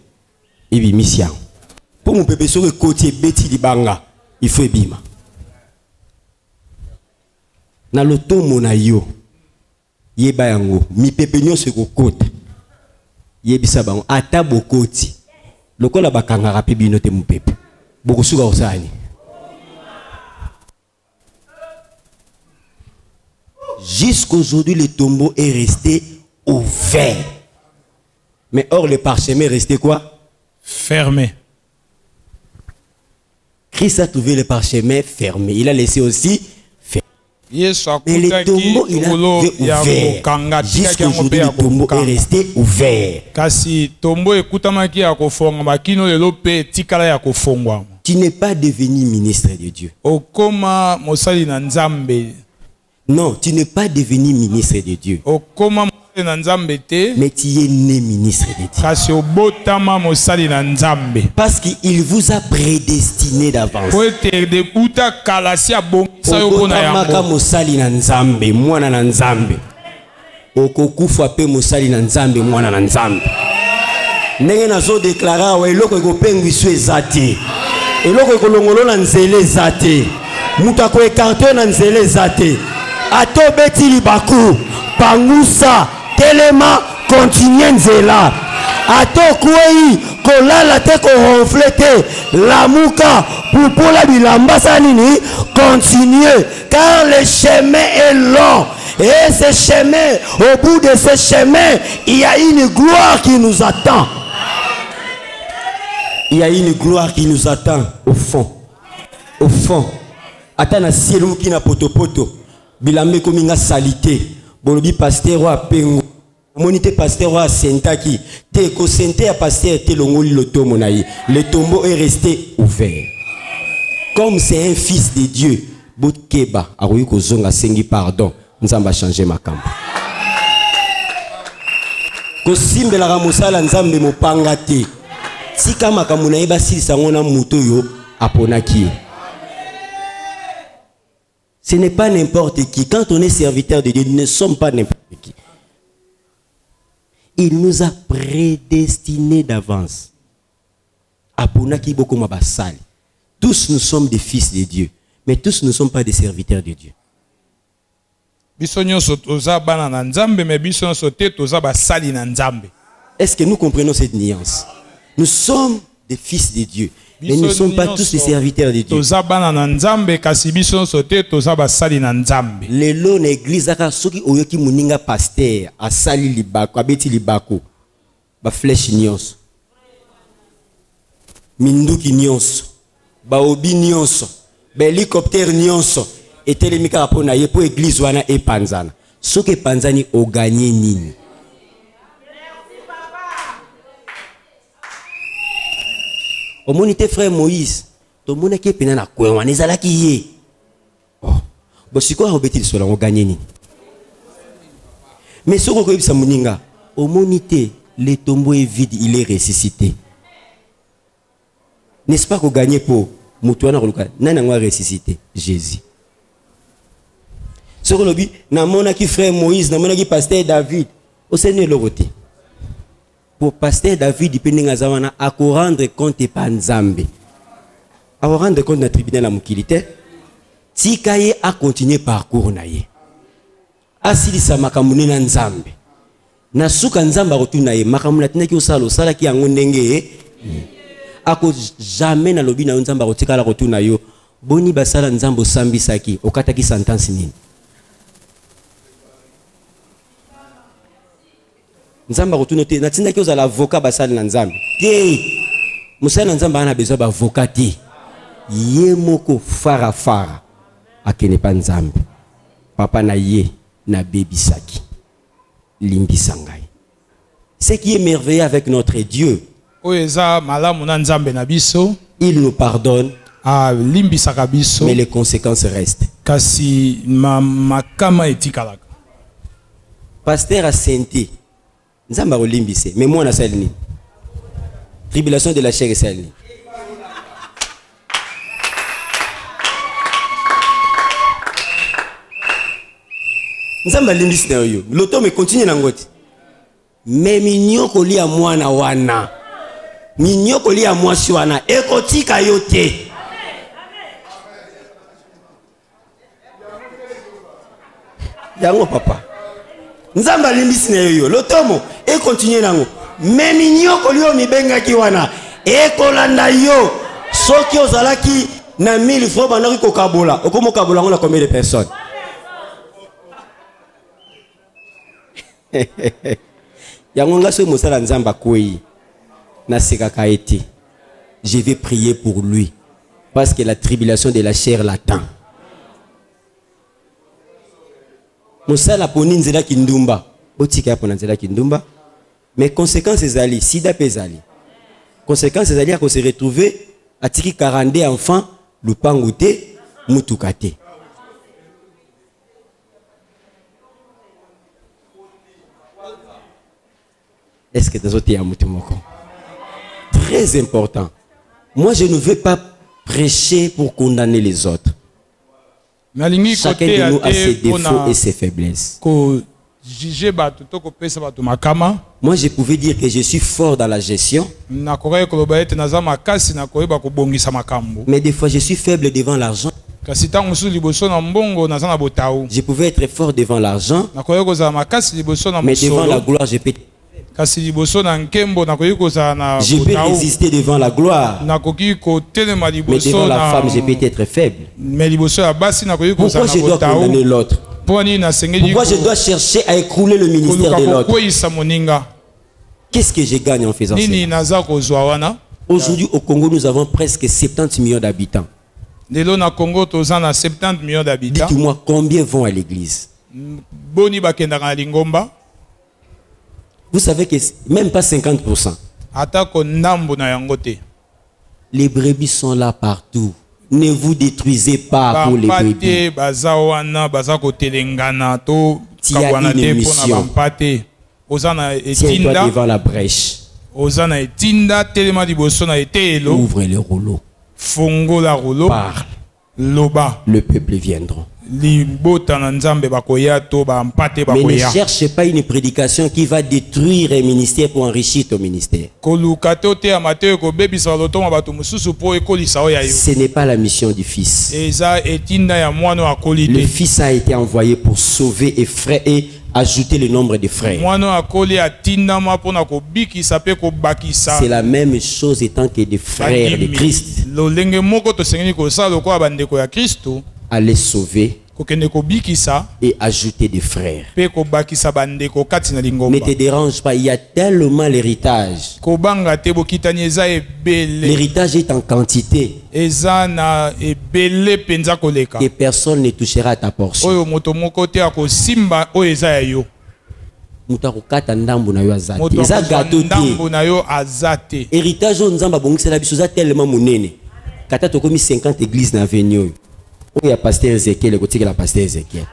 Ibi mission. Pour mon pépé sur le côté beti libanga, il faut bima. Na loto mona yo. Yeba yango, mi pépé nyo se ko côté. Yebisa bango ata bokoti. Lokola bakanga rapi bino te mon pépé. Boko suka osani. Jusqu'aujourd'hui, le tombeau est resté ouvert. Mais or, le parchemin est resté quoi? Fermé. Christ a trouvé le parchemin fermé. Il a laissé aussi fermé. Mais le tombeau, il a ouvert. Jusqu'aujourd'hui, le tombeau est resté ouvert. Tu n'es pas devenu ministre de Dieu. Non, tu n'es pas devenu ministre de Dieu. Mais tu es né ministre de Dieu. Parce qu'il vous a prédestiné d'avance. Ato beti libaku pangusa telema continue nzela ato kwei kolala te ko ronflete la muka pour la bilamba sanini continue car le chemin est long et ce chemin au bout de ce chemin il y a une gloire qui nous attend. Il y a une gloire qui nous attend au fond atana cielo qui na poto Bilambe kominga salité. Bolobi pasteur wa pengo. Monité pasteur wa sentaki. Te ko senté à pasteur te longoli le tombeau naï. Le tombeau est resté ouvert. Comme c'est un fils de Dieu. Botkeba aroyi ko zonga sengi pardon. Nzamba changer makambo. Ko simbela ka mosala nzambe mopanga te. Sika makambo na yeba silisa ngona muto yo aponaki. Ce n'est pas n'importe qui. Quand on est serviteur de Dieu, nous ne sommes pas n'importe qui. Il nous a prédestinés d'avance. Tous nous sommes des fils de Dieu. Mais tous ne sommes pas des serviteurs de Dieu. Est-ce que nous comprenons cette nuance? Nous sommes des fils de Dieu. Mais nous ne sommes pas tous les serviteurs de Dieu. Lelo na église aka soki oyoki muninga pasteur asali libako abeti libako ba flèche nyonso minduki nyonso ba obi nyonso ba hélicoptère nyonso etelemika pona ye po église wana epanzana soki epanzani o gagner nini? Au monité frère Moïse, tout le monde qui est pénal à quoi on est à la qui est. Oh, bon c'est quoi on bêtise sur la on gagne ni. Mais ce qu'on ça moninga, au monité le tombeau est vide, il est ressuscité. N'est-ce pas qu'on gagne pour Moutouana Roluka? Nana on ressuscité Jésus. Ce qu'on dit, na mona qui frère Moïse, na mona qui pasteur David, au Seigneur le voté. Pour pasteur David, il peut à rendre compte pas Nzambe. À rendre compte de la tribunal à Moukilité. Si Kaye a continué parcours naye. Asili sa makamune na Nzambe. Na suka Nzamba rotunaye makamuna tinaki osalo sala ki yango ndenge. Ako jamais na lobi na Nzamba rotika la rotunayo. Boni basala Nzambo sambisaki okataki sentence nini. Nzamba rotunote na tinda ki ozala avocat basali na Nzambe te musala na Nzamba ana besoin ba avocat te ye moko fara akene pa Nzambe papa na ye na bebisaki limbisa ngai. Ce qui est merveilleux avec notre Dieu, il nous pardonne mais les conséquences restent. Pasteur a senté Nzamba olimbise, mais moi na salini. Tribulation de la chair et salini. Nzamba limbise na yo. L'auto me continue na ngoti. Mais mignon ko lia mwana wana. minyokoli ya mwasi wana ekotika yo te. Yango papa nzamba alimbisi na yo lotomo e continue nango mais minyokoli yo mibengaki wana ekolanda yo soki ozalaki na 1000 fois bandaki kokabola okomokabola ngo na combien de personnes? Yango ngaso mosala nzamba koi na sekaka ete je vais prier pour lui parce que la tribulation de la chair l'attend. Mosala poni nzela kindumba otika pona nzela kindumba mais conséquences ezali sida pezali conséquences ezali à se retrouver atiki 42 enfants lupangu te mutuka te. Est-ce que dans autres mutumoko? Très important. Moi je ne veux pas prêcher pour condamner les autres. Chacun de nous a ses défauts et ses faiblesses. Moi je pouvais dire que je suis fort dans la gestion. Mais des fois je suis faible devant l'argent. Je pouvais être fort devant l'argent. Mais devant la gloire je peux. Je peux résister devant la gloire. Mais devant la femme, je peux être faible. Pourquoi je dois condamner l'autre? Pourquoi je dois chercher à écrouler le ministère de l'autre? Qu'est-ce que je gagne en faisant ça? Aujourd'hui au Congo, nous avons presque 70 millions d'habitants. Dites-moi combien vont à l'église? Vous savez que même pas 50%. Les brebis sont là partout. Ne vous détruisez pas pour les brebis. Il y a une émission. Tiens-toi devant la brèche. Ouvre le rouleau. Parle. Le peuple viendra. Mais ne cherche pas une prédication qui va détruire un ministère pour enrichir ton ministère. Ce n'est pas la mission du Fils. Le Fils a été envoyé pour sauver et ajouter le nombre de frères. C'est la même chose étant que des frères de Christ. Aller sauver et ajouter des frères. Ne te dérange pas, il y a tellement l'héritage. L'héritage est en quantité et personne ne touchera à ta portion. Héritage kata tokomi 50 églises na avenue. Où il y a pasteur Ezekiel, il y a pasteur Ezekiel.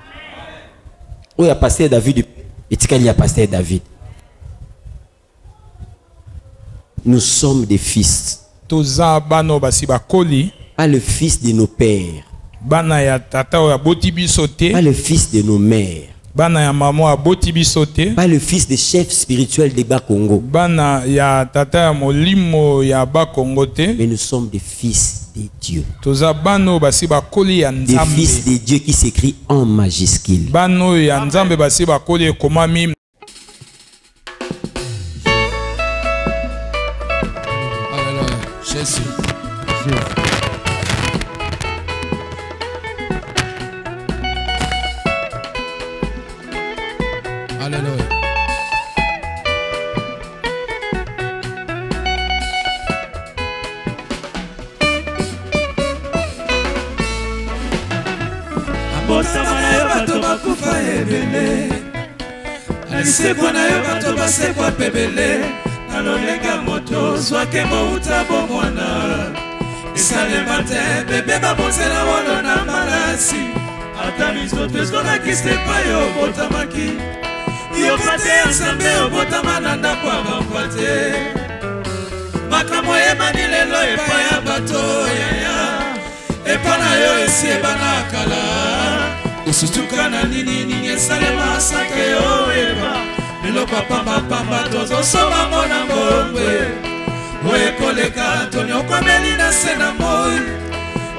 Où il y a pasteur David, il y a pasteur David. Nous sommes des fils. Pas le fils de nos pères. Pas le fils de nos mères. Pas le fils des chefs spirituels des Bas-Congo. Mais nous sommes des fils de Dieu. Des fils de Dieu qui s'écrit en majuscule. Jésus. Alléluia. Abosama na yo bato bakufa ebele. Alisekwa na yo bato basekwa pebele. Nalolenga moto zwake mouta bomwana. Esalema te bebe babonsela wolo na malasi. Ata mizoto ezona kisepa yo botamaki. Yo pate ensemble obotama na ndako abapate. Makambo yebani lelo epa ya bato yaya. Epa na yo esi ebana kala. Usutuka na nini nini esalema sake yo eba. Lelo papa mapamba tozo soma mona mbongwe. oye koleka tonyokomeli na se na moi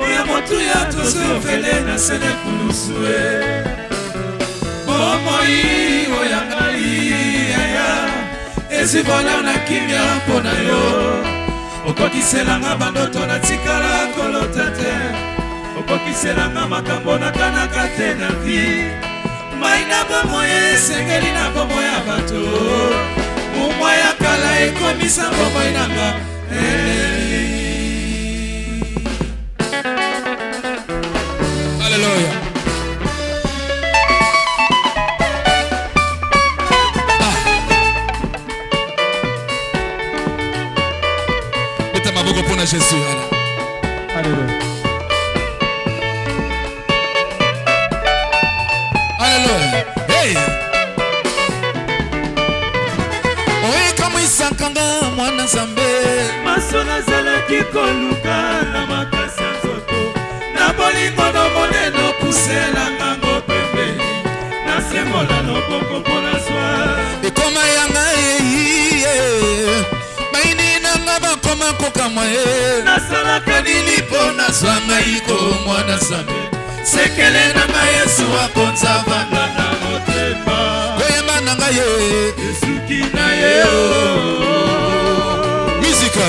oya motuya tozofele na se ne kulusue bomoi oya ngai aya ezivola na kimia mpona yo okokiselanga bandoto na tikala kolota te okokiselanga makambo na kanaka te na vi mai na bomoye esengeli na bomo ya bato bomoi ya kala ekomisa bomoi nanga Alléluia. Mettez ma voix pour Jésus. Alléluia. Alléluia. Hey. Oye kama isakanga mwana Nzambe. Masona zalaki koluka na makasi ya nzoto na bolingo no moneno pusela ngango pembeni nasembola loboko mpona zwa ekoma yanga ye baini nanga bakoma kokama ye nasalaka nini mpo nazwa ngai ko mwana Nzambe sekele nanga Yesu akonza vanda na motema koyemba nanga ye esuki na ye Musique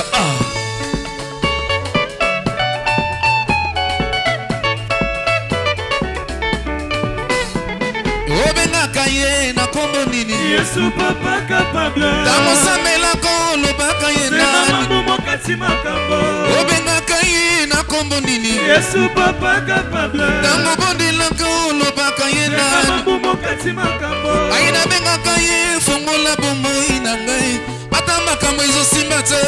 obengaka ye na kombo nini Yesu papa capable tamosamelaka olobaka ye nani mokati makambo obengaka ye na kombo nini Yesu papa capable tango bondelaka olobaka ye nani mokati makambo aina bengaka ye fongola bomoi na ngai ata makambo ezosimba te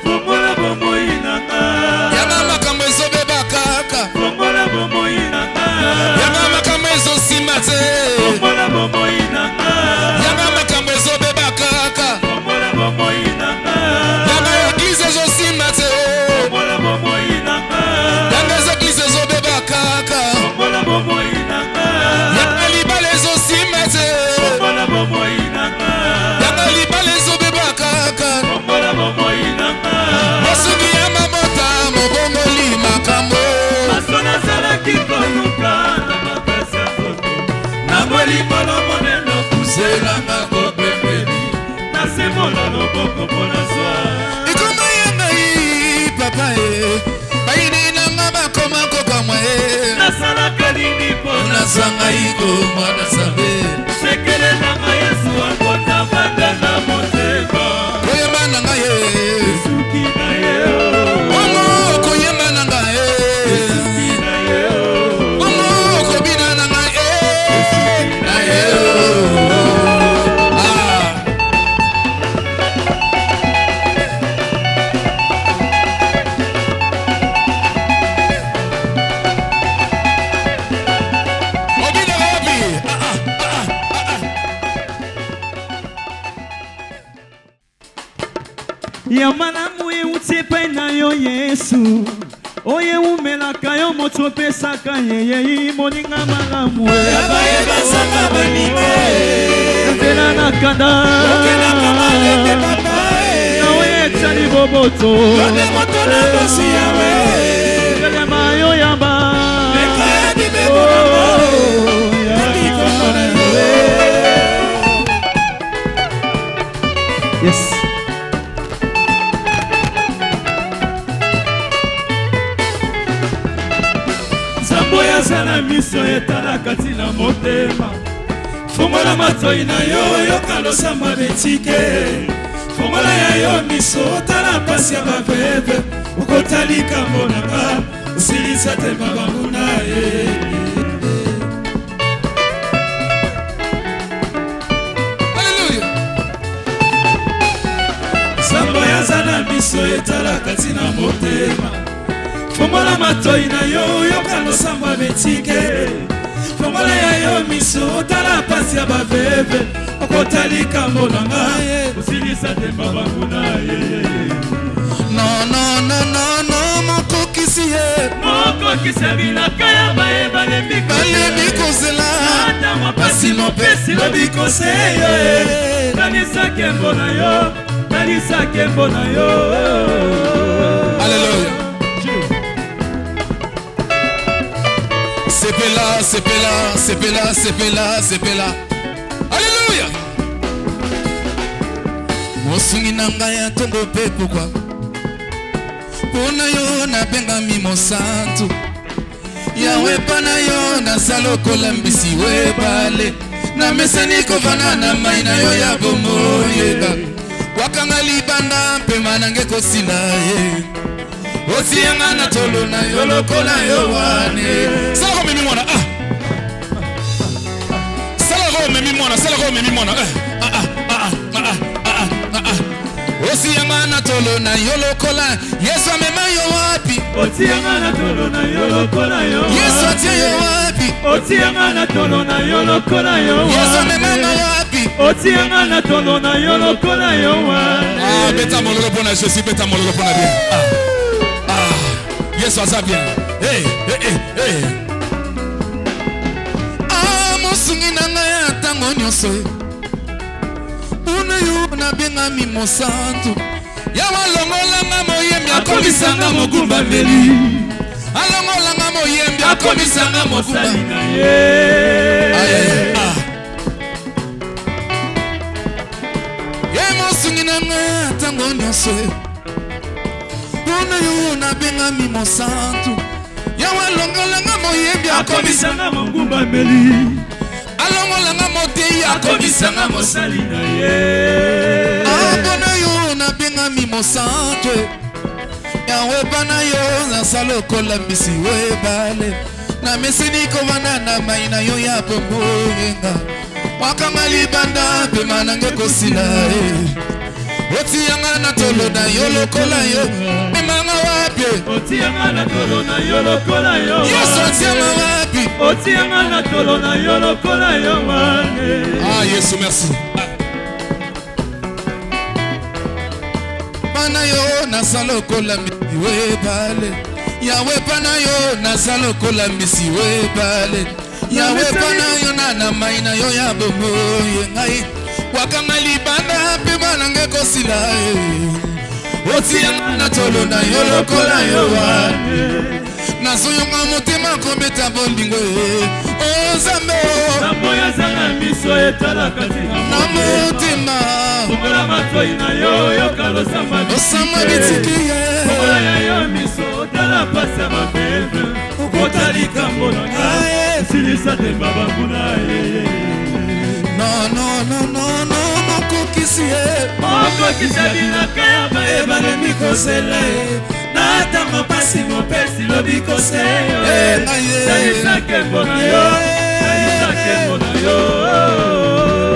fongola bomoi na ngai yanga makambo ezobeba kaka fongola bomoi na ngai yanga makambo ezosimba te fongola bomoi na ngai yanga makambo ezobeba kaka fongola bomoi na ngai yanga eglize ezosimba te fongola bomoi na ngai yanga eglize ezobeba kaka fongola bomoi na ngai yanga libala ezosimba te fongola bomoi na ngai yanga libala ezobeba kaka fongola bomoi na ngai mosuki ya mabota mobongoli makambo masona zalaki koluka na makasi ya nzoto na bolingo no moneno kuselanga kopembeni nasembola loboko mpona zwa ekoma ya ngai papa e baini nanga bakoma kokamwa e nasalaka nini mpo nazwa ngai komwa na Nzambe sekele nanga Yesu akonza vanda na motema koyemba na ngai ye esuki na ye omo koyemba na ngai ye esuki na ye omo kobina na ngai ye na ye obina wapi ya malamu euti epai na yo Yesu oye umelaka yo moto opesaka yeye moninga malamu yabayebasaka banime nzela na kanda nawe etali boboto elema yo yamba yes. Nzambo yazala miso etalaka tina motema fongola matoi na yo yoka losamba betike fongola ya yo miso otala pasi ya baveve okotalika mbonanga osilisa te mabangu na ye Nzambo yazala miso etalaka tina motema fongola matoi na yo yoka losamba betike fongola ya yo miso otala pasi ya baveve okotalika mbonanga osilisa te mabangu na ye no mokokisi ye mokokisi bilaka ya bayebale balembi kozela ata mapasi mopesi lobi kose yo kanisaki mbona yo nalisa kembo na yo. Alléluia. C'est là. Alléluia. Mosungi nanga ya tongo pe pourquoi? Pona yo na benga mi mosantu. Yawe pana yo na saloko lambisi we bale. Na meseni kovana na maina yo ya bomo yeba. Wakanga libanda mpe manange kosila ye. Osianga na tolo na yo lokola yo wane. Salako memi mwana Salako memi mwana Osianga na tolo na yo lokola. Yesu amema yo wapi? Osianga na tolo na yo lokola yo. Yesu atie yo wapi? Osianga na tolo na yo lokola yo. Yesu amema yo wapi? Osianga na tolo na yo lokola yo. Beta mololo pona Jésus, beta mololo pona bien. Yesu aza bien. Hey. Mosungi nanga ya tango nyonso. Una yo na benga mi mosantu. Ya walongolanga moyembi akomisanga mogumba mbeli. Alongolanga moyembi akomisanga mogumba. Ye mosungi nanga tango nyonso. Una yo na benga mi mosantu. Ya walongolanga moyembi akomisanga mogumba mbeli. Alongolanga motei akomisanga mosali na ye. Abona yo na benga mi mosantu. Yawe bana yo na salokola mbisi we bale. Na mesini kovana na maina yo ya pomoyenga. Wakanga libanda pe manange kosila e. Otianga na tolo na yo lokola yo. Memanga wapi? Otianga na tolo na yo lokola yo. Yesu otianga wapi? Otianga na tolo na yo lokola yo wane. Yesu merci. Bana yo na salokola mbisi we bale. Yawe pana yo na salokola mbisi we bale. Yawe pana yo na maina yo ya bomo yengai. Wakanga libanda pe manange kosila e. Otianga na tolo na yo lokola yo wane. Nazoyonga motema kobeta bolingo e. O Zambo Zambo ya zanga miso etala kati na motema. Kongola matoi na yo yokalo samba bitiki ye. Kongola ya yo miso tala pasa mabebe. Ukotali kambo na nga silisa temba banguna ye. No, mokokisi ye. Mokokisi binaka ya baebale mikosele. Natango pasi mopesi lobi koseyo. Nalisa kembo na yo.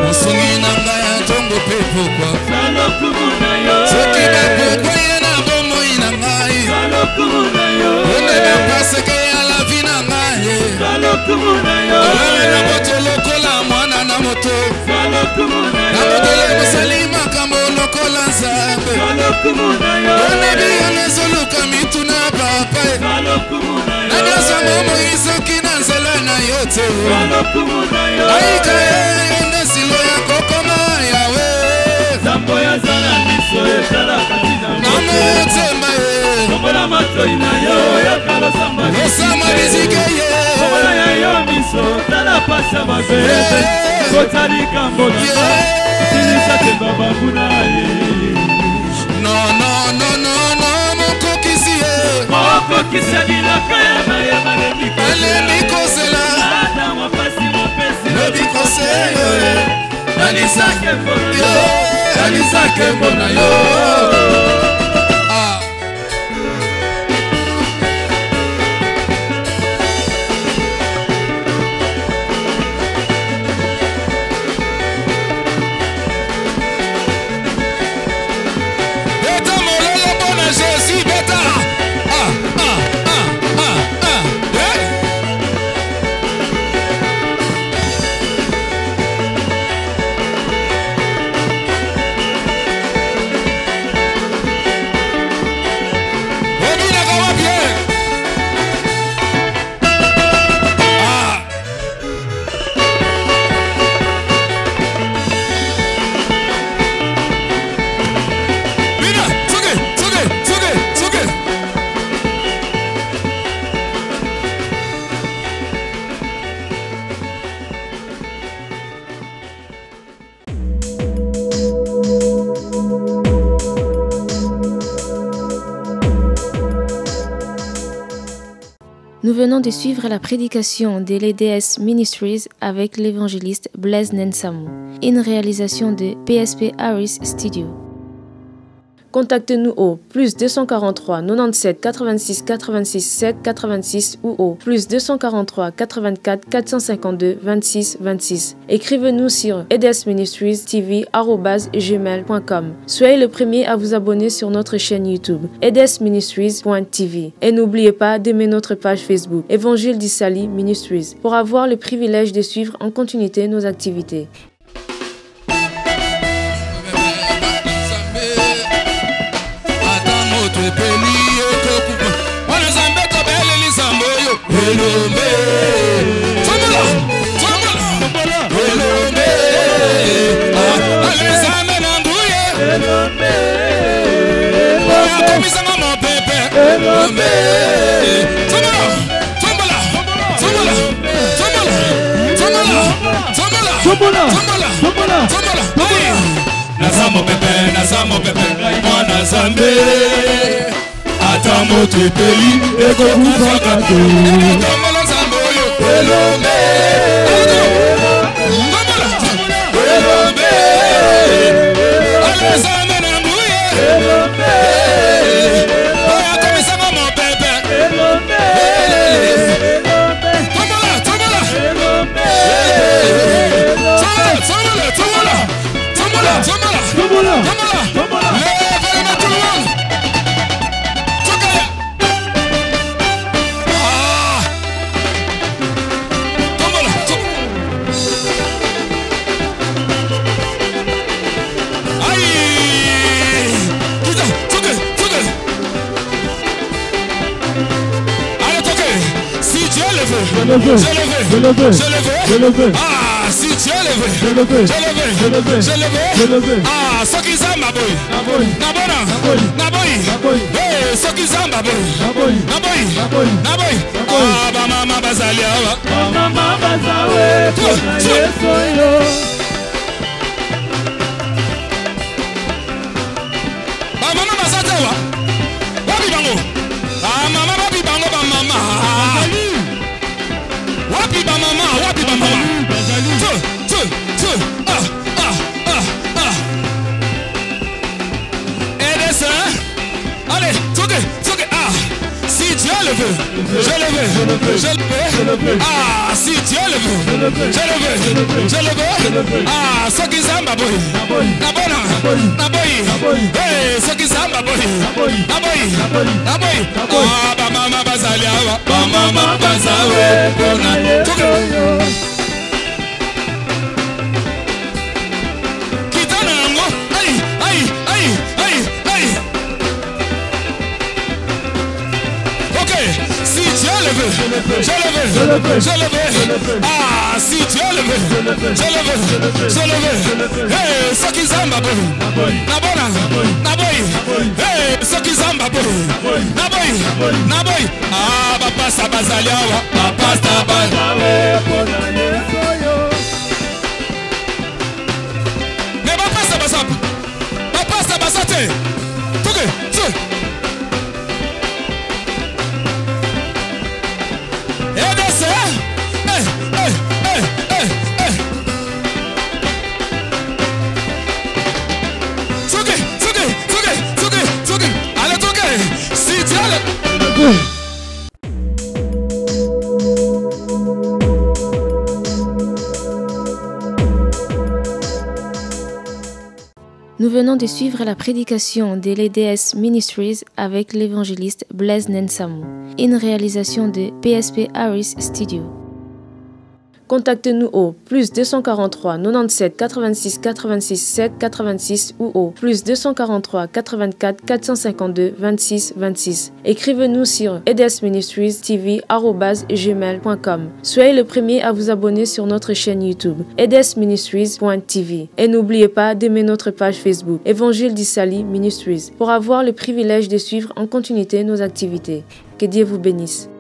Mosungi nanga ya tongo pe pokwa. Salokumu na yo. Soki bapokwa ye na bomoi na ngai. Salokumu na yo. One me paseke ya la vi na ngai. Salokumu na yo. Olele na moto lokola mwana na moto. Salokumu na yo. Namodele musali makambo lokola nzambe. Salokumu na yo. One biya nezoluka mituna papa. Salokumu na yo. Nanyasa momo isoki na nzela na yo te. Salokumu na yo. Aika ye nesilo ya kokoma yawe. Zambo ya zala miso etala katina motema ye. Kongola matoi na yo yokalo samba Osama bizike ye. Kongola ya yo miso tala pasa mabebe. Kotali kambo na nga silisa temba banguna ye. No, mokokisi ye. Mokokisi bilaka ya bayebale mikosela. Nada mapasi mopesi lobi koseyo. Nalisa kembo na yo. Nalisa kembo na yo. Nous venons de suivre la prédication de l'EDS Ministries avec l'évangéliste Blaise Nensamou, une réalisation de PSP Harris Studio. Contactez-nous au plus 243 97 86 86 7 86 ou au plus 243 84 452 26 26. Écrivez-nous sur edsministriestv@gmail.com. Soyez le premier à vous abonner sur notre chaîne YouTube edsministries.tv et n'oubliez pas d'aimer notre page Facebook Évangile d'Issali Ministries pour avoir le privilège de suivre en continuité nos activités. Nazamo pepe mwana zambe ata moto epeli ekokufa gato tombola zambo yo elombe elombe alezame na mbuye elombe oya komisanga mo pepe elombe tombola tombola elombe tombola tombola tombola tombola tombola Je le veux. Ah, si tu es levé, je le veux. Ah, ce qui s'en va, boy. Naboy. Hey, ce qui s'en va, boy. Naboy. Ah, ba mama bazalia. Mama bazawe, yesoyo. Ba mama bazawa. Wapi bango? Ah, mama wapi bango ba mama. Wapi ba mama. Et descend. Allez, toque. Ah, si tu le veux, je le veux. Ah, si tu le veux, je le veux. Ah, ce qui s'en boy. Naboy. Hey, ce qui s'en boy. Naboy. Ah, ba mama bazalia. Ba mama bazawe. Je le veux. Ah, si tu le veux, je le veux. Hey, ce qui zamba boy. Naboy. Hey, ce qui zamba boy. Naboy. Ah, papa sabazalia wa. Papa sabazawe pona yesoyo. Ne papa sabasap. Papa sabasate. Toke. Nous venons de suivre la prédication de l'EDS Ministries avec l'évangéliste Blaise Nensamou, une réalisation de PSP Harris Studio. Contactez-nous au plus 243 97 86 86 7 86 ou au plus 243 84 452 26 26. Écrivez-nous sur edsministriestv@gmail.com. Soyez le premier à vous abonner sur notre chaîne YouTube edsministries.tv et n'oubliez pas d'aimer notre page Facebook Évangile d'Issali Ministries pour avoir le privilège de suivre en continuité nos activités. Que Dieu vous bénisse.